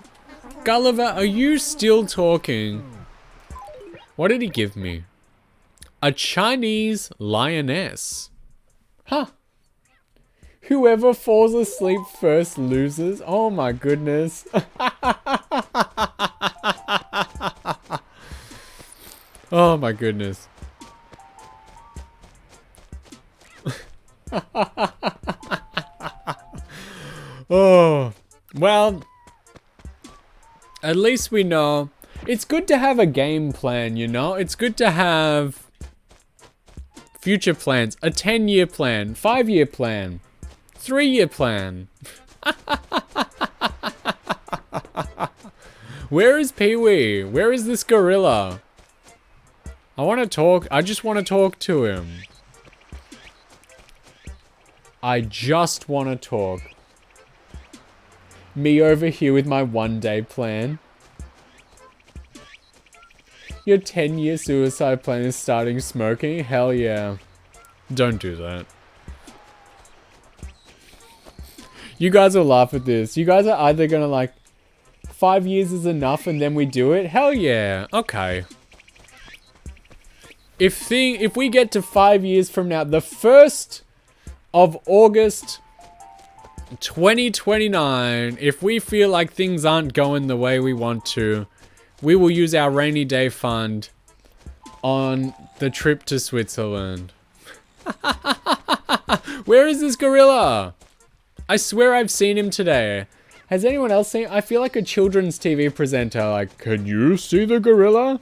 Gulliver, are you still talking? What did he give me? A Chinese lioness. Huh. Whoever falls asleep first loses. Oh my goodness. Oh my goodness. Oh, well, at least we know. It's good to have a game plan, you know? It's good to have future plans. A 10-year plan, 5-year plan, 3-year plan. Where is Pee-wee? Where is this gorilla? I want to talk. I just want to talk to him. I just want to talk. Me over here with my 1-day plan. Your 10-year suicide plan is starting smoking? Hell yeah. Don't do that. You guys will laugh at this. You guys are either gonna like, 5 years is enough and then we do it? Hell yeah. Okay. If we get to 5 years from now, the 1st of August 2029, if we feel like things aren't going the way we want to, we will use our rainy day fund on the trip to Switzerland. Where is this gorilla? I swear I've seen him today. Has anyone else seen? I feel like a children's TV presenter. Like, can you see the gorilla?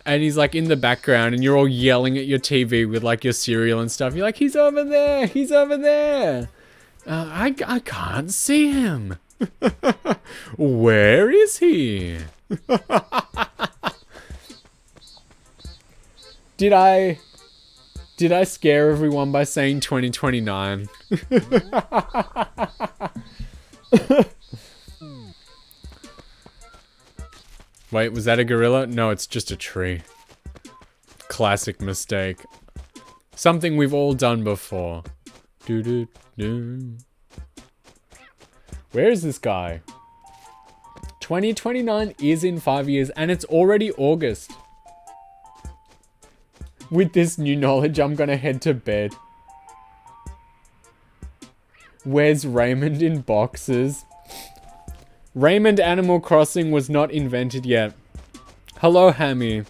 And he's like in the background and you're all yelling at your TV with like your cereal and stuff. You're like, he's over there. He's over there. I can't see him. Where is he? Did I scare everyone by saying 2029? Wait, was that a gorilla? No, it's just a tree. Classic mistake. Something we've all done before. Doo-doo-doo. Where is this guy? 2029 is in 5 years and it's already August. With this new knowledge, I'm gonna head to bed. Where's Raymond in boxes? Raymond Animal Crossing was not invented yet. Hello, Hammy.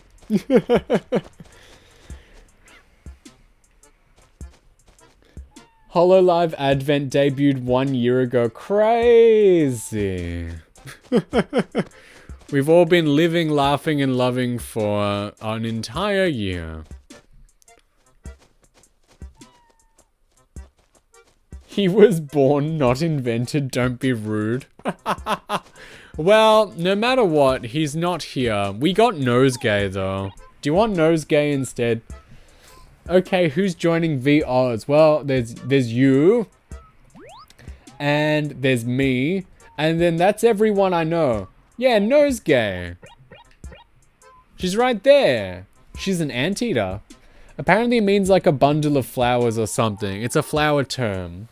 HoloLive Advent debuted 1 year ago. Crazy. We've all been living, laughing, and loving for an entire year. He was born, not invented. Don't be rude. Well, no matter what, he's not here. We got Nosegay, though. Do you want Nosegay instead? Okay, who's joining VOds? Well, there's you. And there's me. And then that's everyone I know. Yeah, Nosegay. She's right there. She's an anteater. Apparently it means like a bundle of flowers or something. It's a flower term.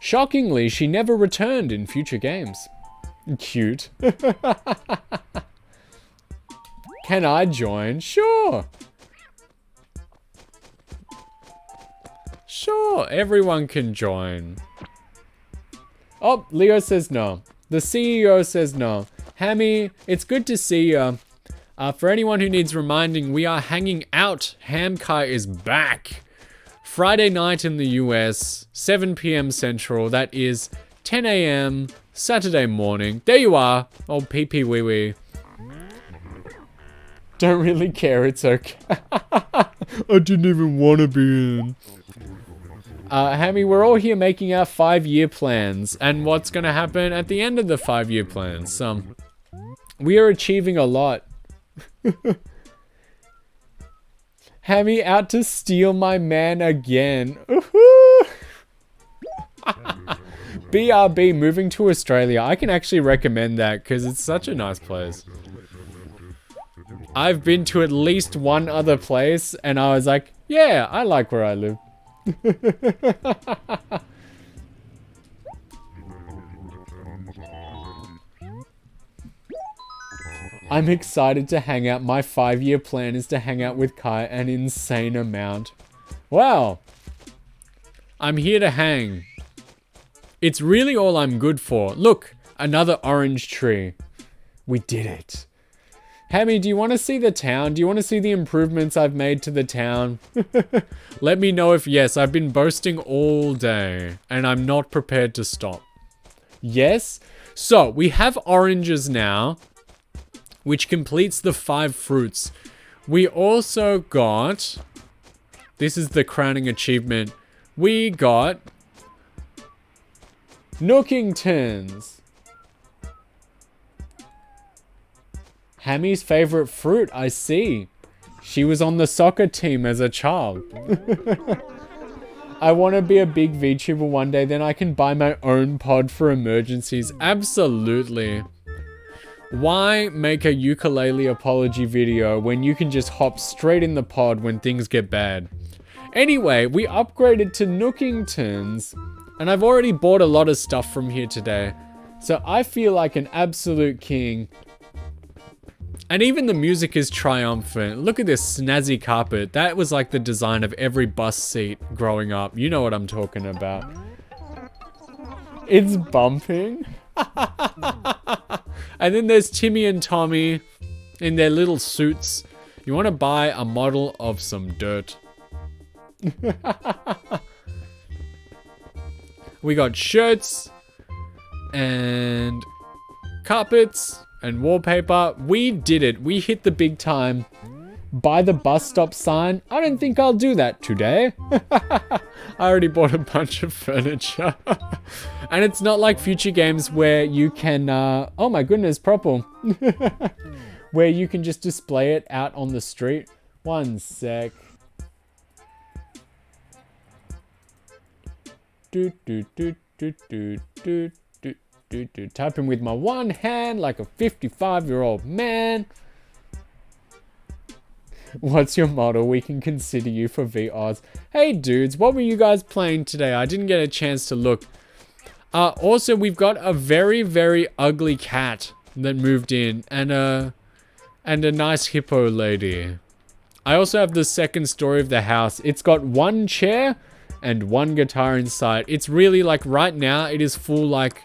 Shockingly, she never returned in future games. Cute. Can I join? Sure. Sure, everyone can join. Oh, Leo says no. The CEO says no. Hammy, it's good to see you. For anyone who needs reminding, we are hanging out. Hamkai is back. Friday night in the US, 7 p.m. Central. That is 10 a.m. Saturday morning. There you are. Old pee-pee wee-wee. Don't really care, it's okay. I didn't even want to be in. Hammy, we're all here making our 5-year plans. And what's going to happen at the end of the 5-year plans? We are achieving a lot. Hammy out to steal my man again. BRB moving to Australia. I can actually recommend that because it's such a nice place. I've been to at least one other place and I was like, yeah, I like where I live. I'm excited to hang out. My 5-year plan is to hang out with Kai an insane amount. Wow. I'm here to hang. It's really all I'm good for. Look, another orange tree. We did it. Hammy, do you want to see the town? Do you want to see the improvements I've made to the town? Let me know if yes. I've been boasting all day and I'm not prepared to stop. Yes? So, we have oranges now, which completes the 5 fruits. We also got, this is the crowning achievement, we got Nookingtons. Hammy's favorite fruit, I see. She was on the soccer team as a child. I want to be a big VTuber one day, then I can buy my own pod for emergencies. Absolutely. Why make a ukulele apology video when you can just hop straight in the pod when things get bad? Anyway, we upgraded to Nookingtons, and I've already bought a lot of stuff from here today. So I feel like an absolute king. And even the music is triumphant. Look at this snazzy carpet. That was like the design of every bus seat growing up. You know what I'm talking about. It's bumping. And then there's Timmy and Tommy in their little suits. You want to buy a model of some dirt. We got shirts and carpets and wallpaper. We did it. We hit the big time. Buy the bus stop sign. I don't think I'll do that today. I already bought a bunch of furniture. And it's not like future games where you can, oh my goodness, Propel. Where you can just display it out on the street. One sec. Typing with my one hand like a 55-year-old man. What's your model? We can consider you for VRs. Hey dudes, what were you guys playing today? I didn't get a chance to look. Also, we've got a very, very ugly cat that moved in and a nice hippo lady. I also have the second story of the house. It's got one chair and one guitar inside. It's really like right now it is full like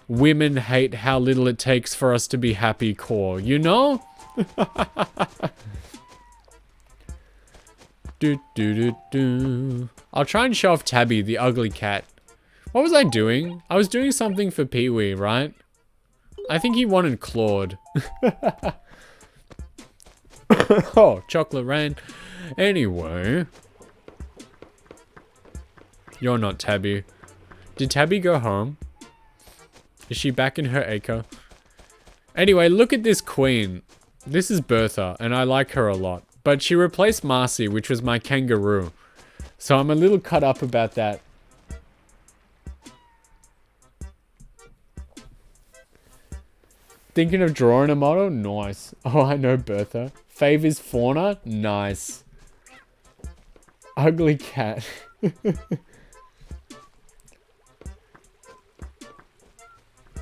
women hate how little it takes for us to be happy core, you know? I'll try and show off Tabby, the ugly cat. What was I doing? I was doing something for Pee-wee, right? I think he wanted Claude. Oh, chocolate rain. Anyway. You're not Tabby. Did Tabby go home? Is she back in her acre? Anyway, look at this queen. This is Bertha, and I like her a lot. But she replaced Marcy, which was my kangaroo. So I'm a little cut up about that. Thinking of drawing a model? Nice. Oh, I know Bertha. Fave is Fauna? Nice. Ugly cat.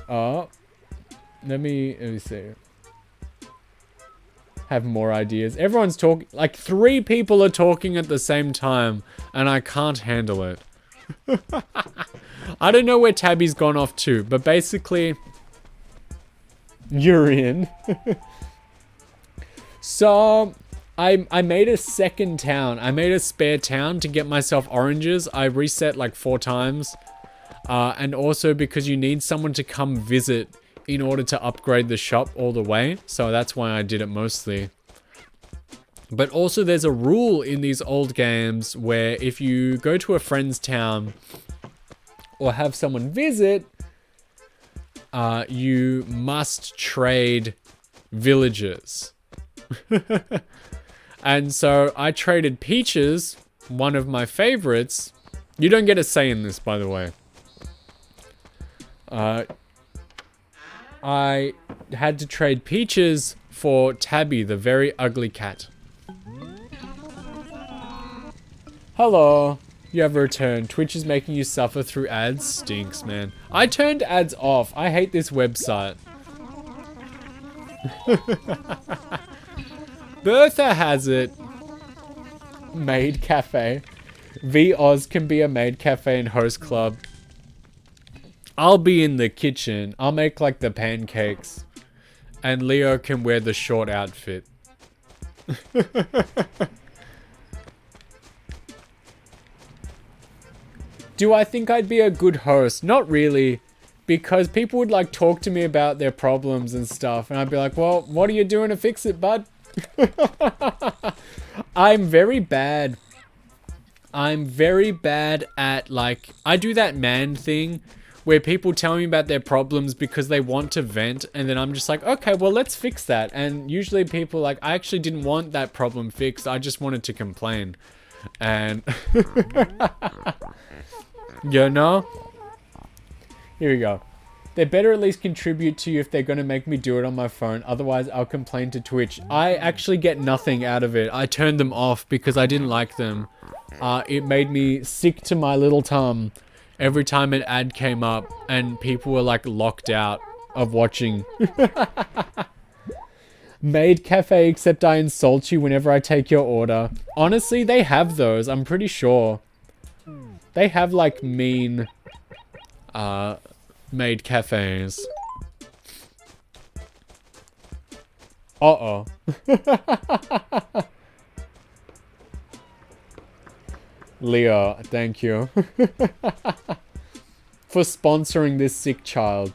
Oh, let me see. Have more ideas. Everyone's talking, like 3 people are talking at the same time, and I can't handle it. I don't know where Tabby's gone off to, but basically, you're in. So, I made a second town. I made a spare town to get myself oranges. I reset like 4 times. And also because you need someone to come visit in order to upgrade the shop all the way. So that's why I did it mostly. But also there's a rule in these old games where if you go to a friend's town or have someone visit, you must trade villagers. And so I traded Peaches, one of my favorites. You don't get a say in this, by the way. I had to trade Peaches for Tabby, the very ugly cat. Hello. You have returned. Twitch is making you suffer through ads. Stinks, man. I turned ads off. I hate this website. Bertha has it. Maid cafe. V-Oz can be a maid cafe and host club. I'll be in the kitchen. I'll make like the pancakes. And Leo can wear the short outfit. Do I think I'd be a good host? Not really. Because people would like talk to me about their problems and stuff. And I'd be like, well, what are you doing to fix it, bud? I'm very bad. I'm very bad at like, I do that man thing where people tell me about their problems because they want to vent, and then I'm just like, okay, well, let's fix that. And usually people are like, I actually didn't want that problem fixed. I just wanted to complain. And you know, here we go. They better at least contribute to you if they're going to make me do it on my phone. Otherwise, I'll complain to Twitch. I actually get nothing out of it. I turned them off because I didn't like them. It made me sick to my little tum every time an ad came up and people were like locked out of watching. Maid cafe, except I insult you whenever I take your order. Honestly, they have those. I'm pretty sure. They have like mean maid cafes. Uh-oh. Leo, thank you. For sponsoring this sick child.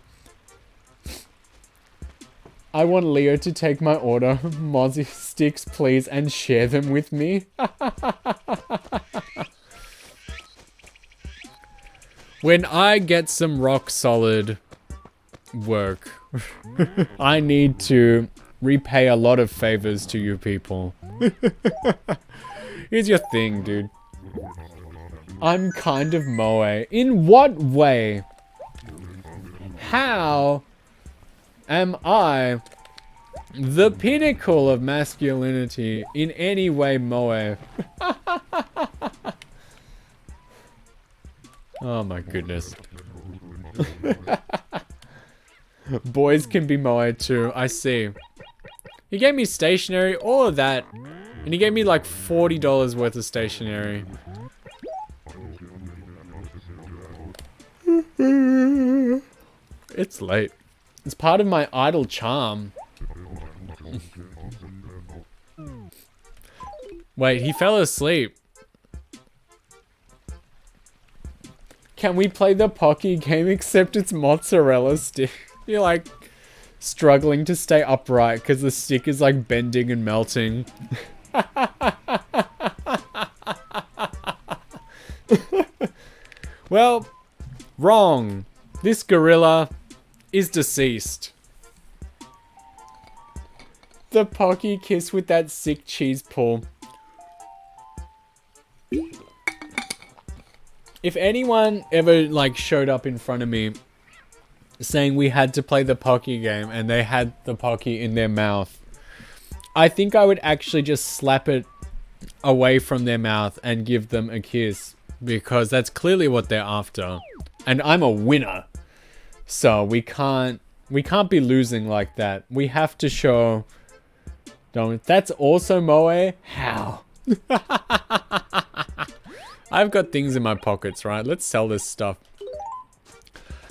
I want Leo to take my order. Mozzie sticks, please, and share them with me. When I get some rock solid work, I need to repay a lot of favors to you people. Here's your thing, dude. I'm kind of moe. In what way? How am I the pinnacle of masculinity in any way moe? Oh my goodness. Boys can be moe too, I see. He gave me stationery, all of that. And he gave me like $40 worth of stationery. It's late. It's part of my idle charm. Wait, he fell asleep. Can we play the Pocky game except it's mozzarella stick? You're like struggling to stay upright because the stick is like bending and melting. Well, wrong. This gorilla is deceased. The Pocky kiss with that sick cheese pull. If anyone ever like showed up in front of me saying we had to play the Pocky game and they had the Pocky in their mouth, I think I would actually just slap it away from their mouth and give them a kiss, because that's clearly what they're after. And I'm a winner. So we can't be losing like that. We have to show. Don't. That's also Moe. How? I've got things in my pockets, right? Let's sell this stuff.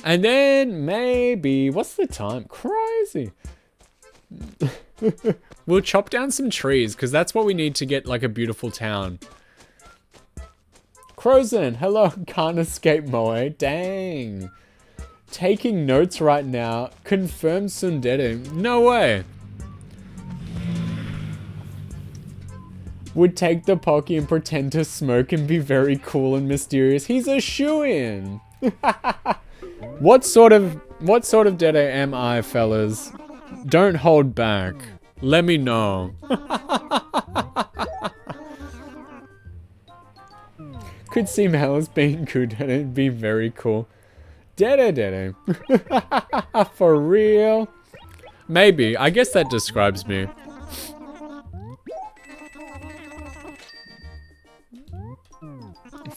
And then maybe, what's the time? Crazy. We'll chop down some trees because that's what we need to get like a beautiful town. Crozen, hello, can't escape Moe. Dang. Taking notes right now. Confirm Sundere. No way. Would take the Pocky and pretend to smoke and be very cool and mysterious. He's a shoo-in. What sort of Dede am I, fellas? Don't hold back. Let me know. Could see Mel as being good and it'd be very cool. Dede. For real? Maybe. I guess that describes me.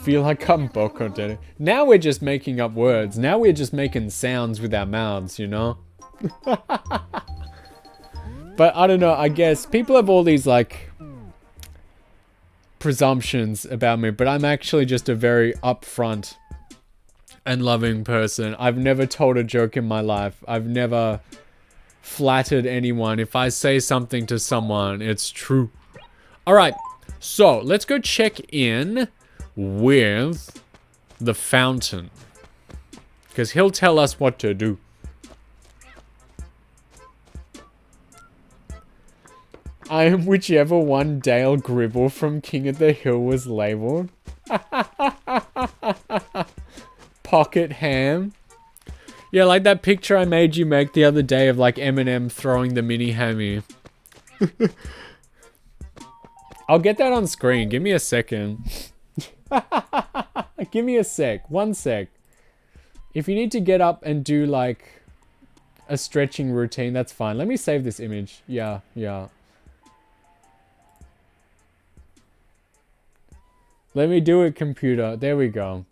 Feel like I'm Boko Dede. Now we're just making up words. Now we're just making sounds with our mouths, you know? But I don't know, I guess people have all these like presumptions about me, but I'm actually just a very upfront and loving person. I've never told a joke in my life. I've never flattered anyone. If I say something to someone, it's true. All right, so let's go check in with the fountain because he'll tell us what to do. I am whichever one Dale Gribble from King of the Hill was labeled. Pocket ham. Yeah, like that picture I made you make the other day of like Eminem throwing the mini hammy. I'll get that on screen. Give me a second. Give me a sec. 1 sec. If you need to get up and do like a stretching routine, that's fine. Let me save this image. Yeah. Let me do it, computer. There we go.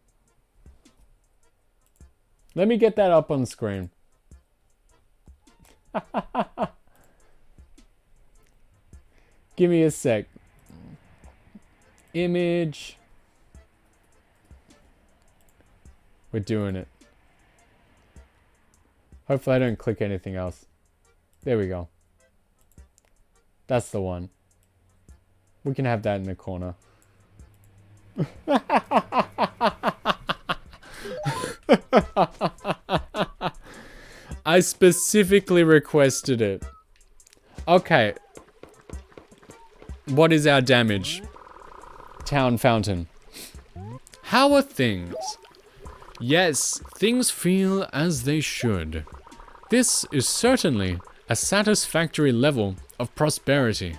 Let me get that up on screen. Give me a sec. Image. We're doing it. Hopefully I don't click anything else. There we go. That's the one. We can have that in the corner. I specifically requested it. Okay. What is our damage? Town fountain. How are things? Yes, things feel as they should. This is certainly a satisfactory level of prosperity.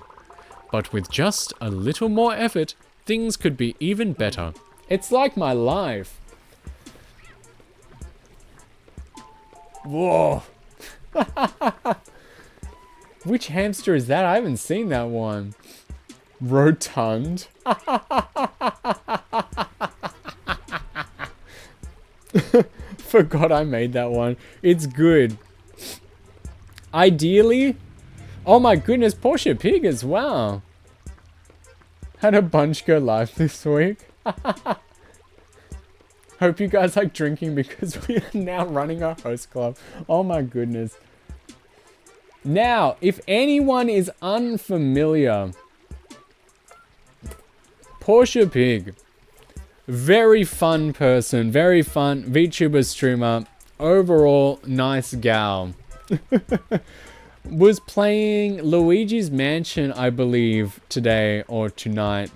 But with just a little more effort, things could be even better. It's like my life. Whoa. Which hamster is that? I haven't seen that one. Rotund. Forgot I made that one. It's good. Ideally. Oh my goodness, Porsche Pig as well. Had a bunch go live this week. Hope you guys like drinking because we are now running our host club. Oh my goodness. Now, if anyone is unfamiliar, Porsche Pig, very fun person, very fun VTuber streamer, overall nice gal. Was playing Luigi's Mansion, I believe, today or tonight.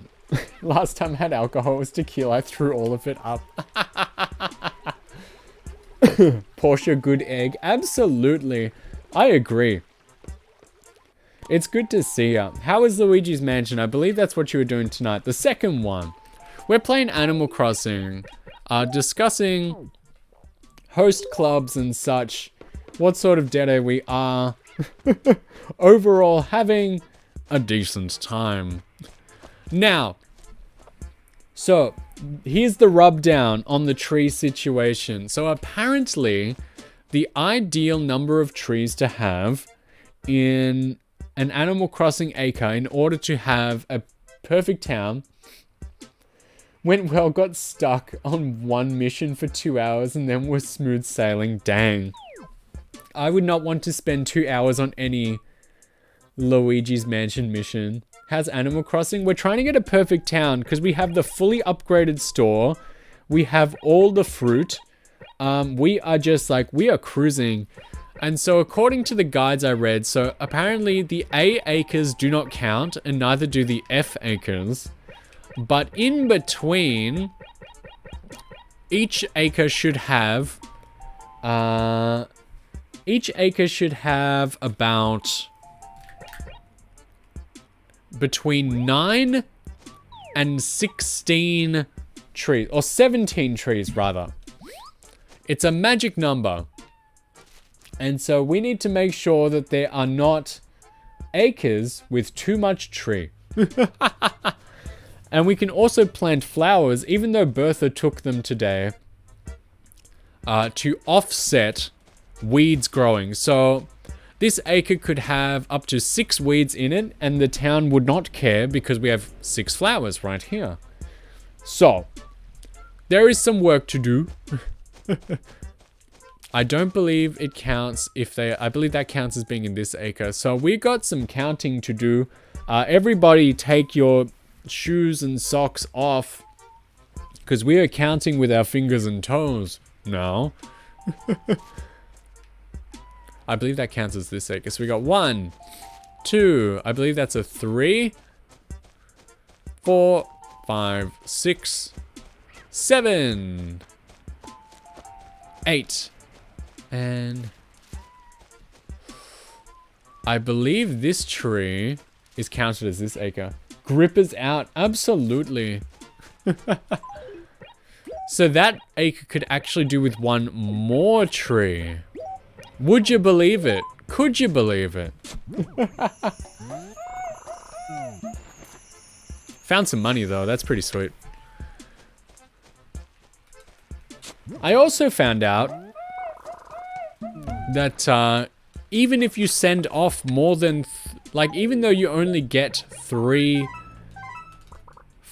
Last time I had alcohol, it was tequila. I threw all of it up. Porsche, good egg. Absolutely. I agree. It's good to see you. How is Luigi's Mansion? I believe that's what you were doing tonight. The second one. We're playing Animal Crossing. Discussing host clubs and such. What sort of Dede we are. Overall, having a decent time. Now, so here's the rub down on the tree situation. So apparently, the ideal number of trees to have in an Animal Crossing acre in order to have a perfect town. Went well, got stuck on one mission for 2 hours and then was smooth sailing. Dang. I would not want to spend 2 hours on any Luigi's Mansion mission. How's Animal Crossing? We're trying to get a perfect town because we have the fully upgraded store. We have all the fruit. We are just like, we are cruising. And so according to the guides I read, so apparently the A acres do not count and neither do the F acres. But in between, each acre should have about between 9 and 16 trees, or 17 trees rather. It's a magic number. And so we need to make sure that there are not acres with too much tree. And we can also plant flowers, even though Bertha took them today, to offset weeds growing. So this acre could have up to 6 weeds in it, and the town would not care because we have 6 flowers right here. So there is some work to do. I don't believe it counts if they... I believe that counts as being in this acre. So we got some counting to do. Everybody take your shoes and socks off, because we are counting with our fingers and toes now. I believe that counts as this acre. So we got 1, 2, I believe that's a 3, 4, 5, 6, 7, 8, and I believe this tree is counted as this acre. Grippers out, absolutely. So that acre could actually do with 1 more tree. Would you believe it? Could you believe it? Found some money though, that's pretty sweet. I also found out that even if you send off more than, even though you only get 3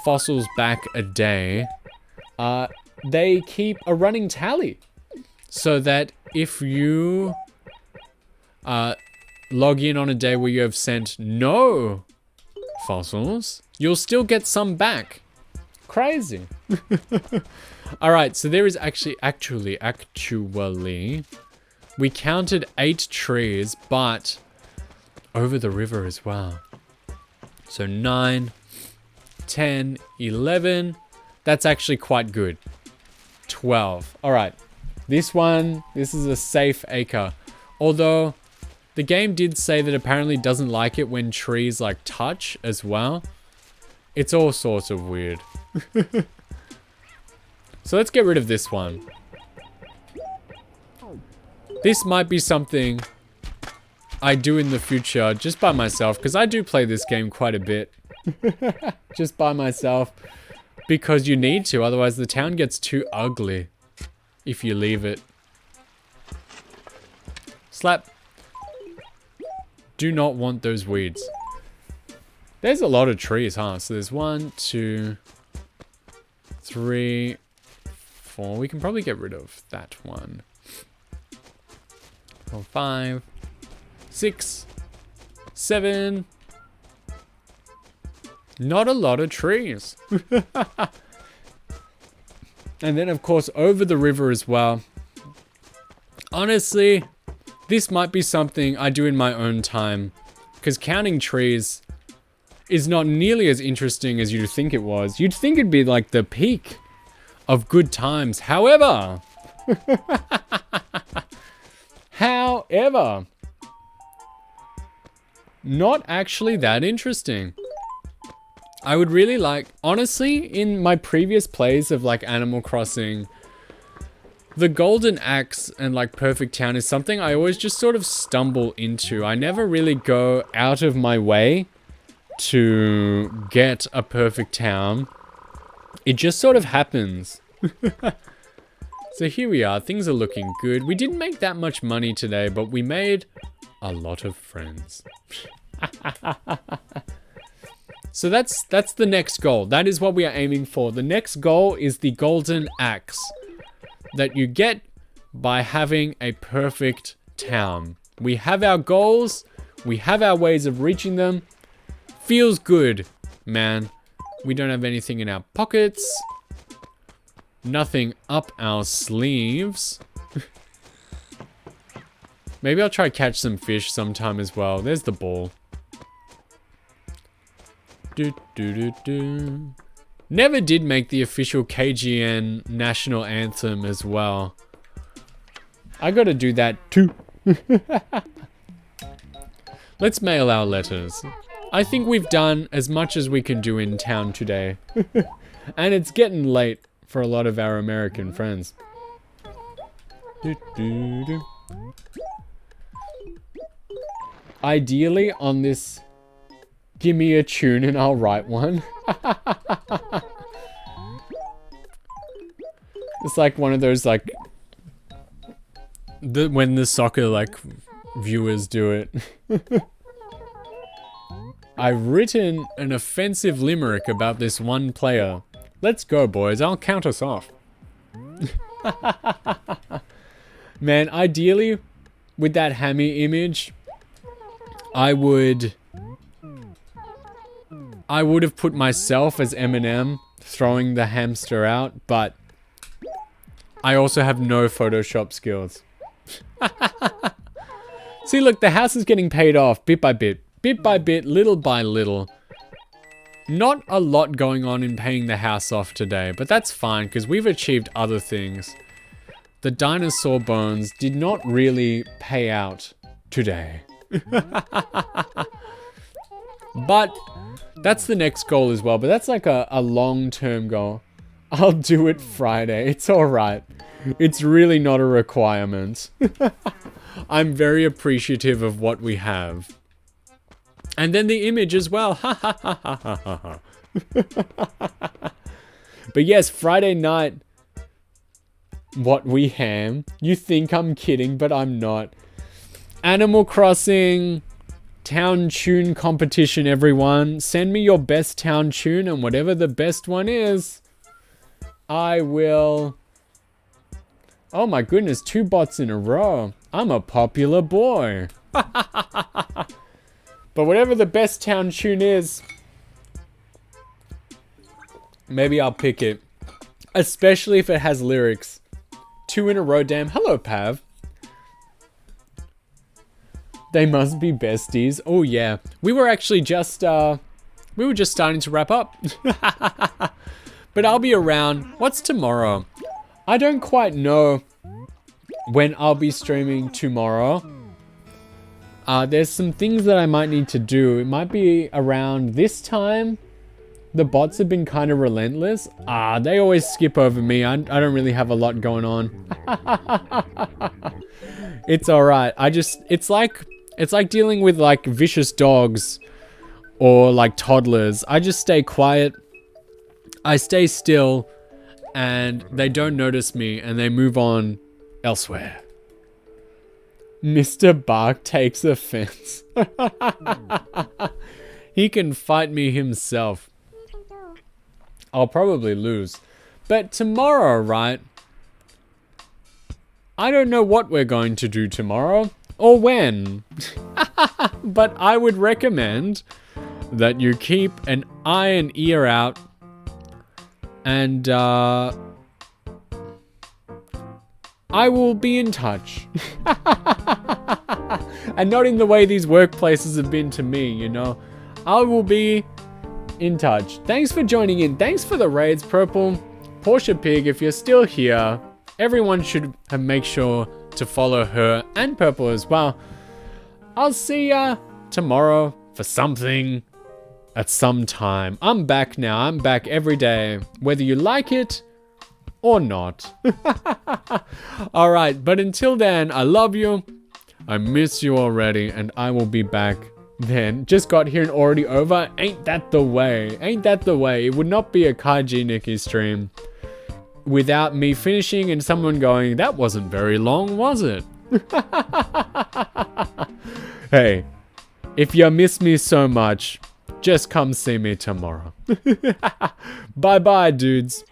fossils back a day, they keep a running tally. So that if you log in on a day where you have sent no fossils, you'll still get some back. Crazy. Alright, so there is actually, we counted 8 trees, but over the river as well. So 9, 10, 11. That's actually quite good. 12. Alright. This is a safe acre. Although, the game did say that apparently doesn't like it when trees touch as well. It's all sorts of weird. So let's get rid of this one. This might be something I do in the future just by myself, because I do play this game quite a bit. Just by myself. Because you need to, otherwise the town gets too ugly if you leave it. Slap. Do not want those weeds. There's a lot of trees, huh? So there's 1, 2, 3, 4. We can probably get rid of that one. 4, 5, 6, 7. Not a lot of trees. And then, of course, over the river as well. Honestly, this might be something I do in my own time. Because counting trees is not nearly as interesting as you'd think it was. You'd think it'd be like the peak of good times. However, not actually that interesting. I would really like, honestly, in my previous plays of Animal Crossing, the Golden Axe and Perfect Town is something I always just sort of stumble into. I never really go out of my way to get a perfect town. It just sort of happens. So here we are. Things are looking good. We didn't make that much money today, but we made a lot of friends. So that's the next goal. That is what we are aiming for. The next goal is the golden axe that you get by having a perfect town. We have our goals. We have our ways of reaching them. Feels good, man. We don't have anything in our pockets. Nothing up our sleeves. Maybe I'll try catch some fish sometime as well. There's the ball. Never did make the official KGN national anthem as well. I gotta do that too. Let's mail our letters. I think we've done as much as we can do in town today. And it's getting late for a lot of our American friends. Ideally on this, give me a tune and I'll write one. It's like one of those like, when the soccer like viewers do it. I've written an offensive limerick about this one player. Let's go, boys. I'll count us off. Man, ideally, with that hammy image, I would have put myself as Eminem throwing the hamster out, but I also have no Photoshop skills. See, look, the house is getting paid off bit by bit. Bit by bit, little by little. Not a lot going on in paying the house off today, but that's fine because we've achieved other things. The dinosaur bones did not really pay out today. But that's the next goal as well, but that's like a long-term goal. I'll do it Friday. It's all right. It's really not a requirement. I'm very appreciative of what we have. And then the image as well. Ha ha ha ha ha ha. But yes, Friday night. What we ham. You think I'm kidding, but I'm not. Animal Crossing town tune competition, everyone. Send me your best town tune, and whatever the best one is, I will... Oh my goodness, 2 bots in a row. I'm a popular boy. But whatever the best town tune is, maybe I'll pick it. Especially if it has lyrics. 2 in a row, damn. Hello, Pav. They must be besties. Oh, yeah. We were actually just, we were just starting to wrap up. But I'll be around. What's tomorrow? I don't quite know when I'll be streaming tomorrow. There's some things that I might need to do. It might be around this time. The bots have been kind of relentless. They always skip over me. I don't really have a lot going on. It's alright. It's like dealing with like vicious dogs or like toddlers. I just stay quiet. I stay still and they don't notice me and they move on elsewhere. Mr. Bark takes offense. He can fight me himself. I'll probably lose. But tomorrow, right? I don't know what we're going to do tomorrow or when. But I would recommend that you keep an eye and ear out and I will be in touch. And not in the way these workplaces have been to me, you know. I will be in touch. Thanks for joining in. Thanks for the raids, Purple. Portia Pig, if you're still here, everyone should make sure to follow her and Purple as well. I'll see ya tomorrow for something at some time. I'm back now. I'm back every day, whether you like it or not. Alright, but until then, I love you. I miss you already, and I will be back then. Just got here and already over. Ain't that the way? Ain't that the way? It would not be a Kaiji Nikki stream without me finishing and someone going, that wasn't very long, was it? Hey, if you miss me so much, just come see me tomorrow. Bye bye, dudes.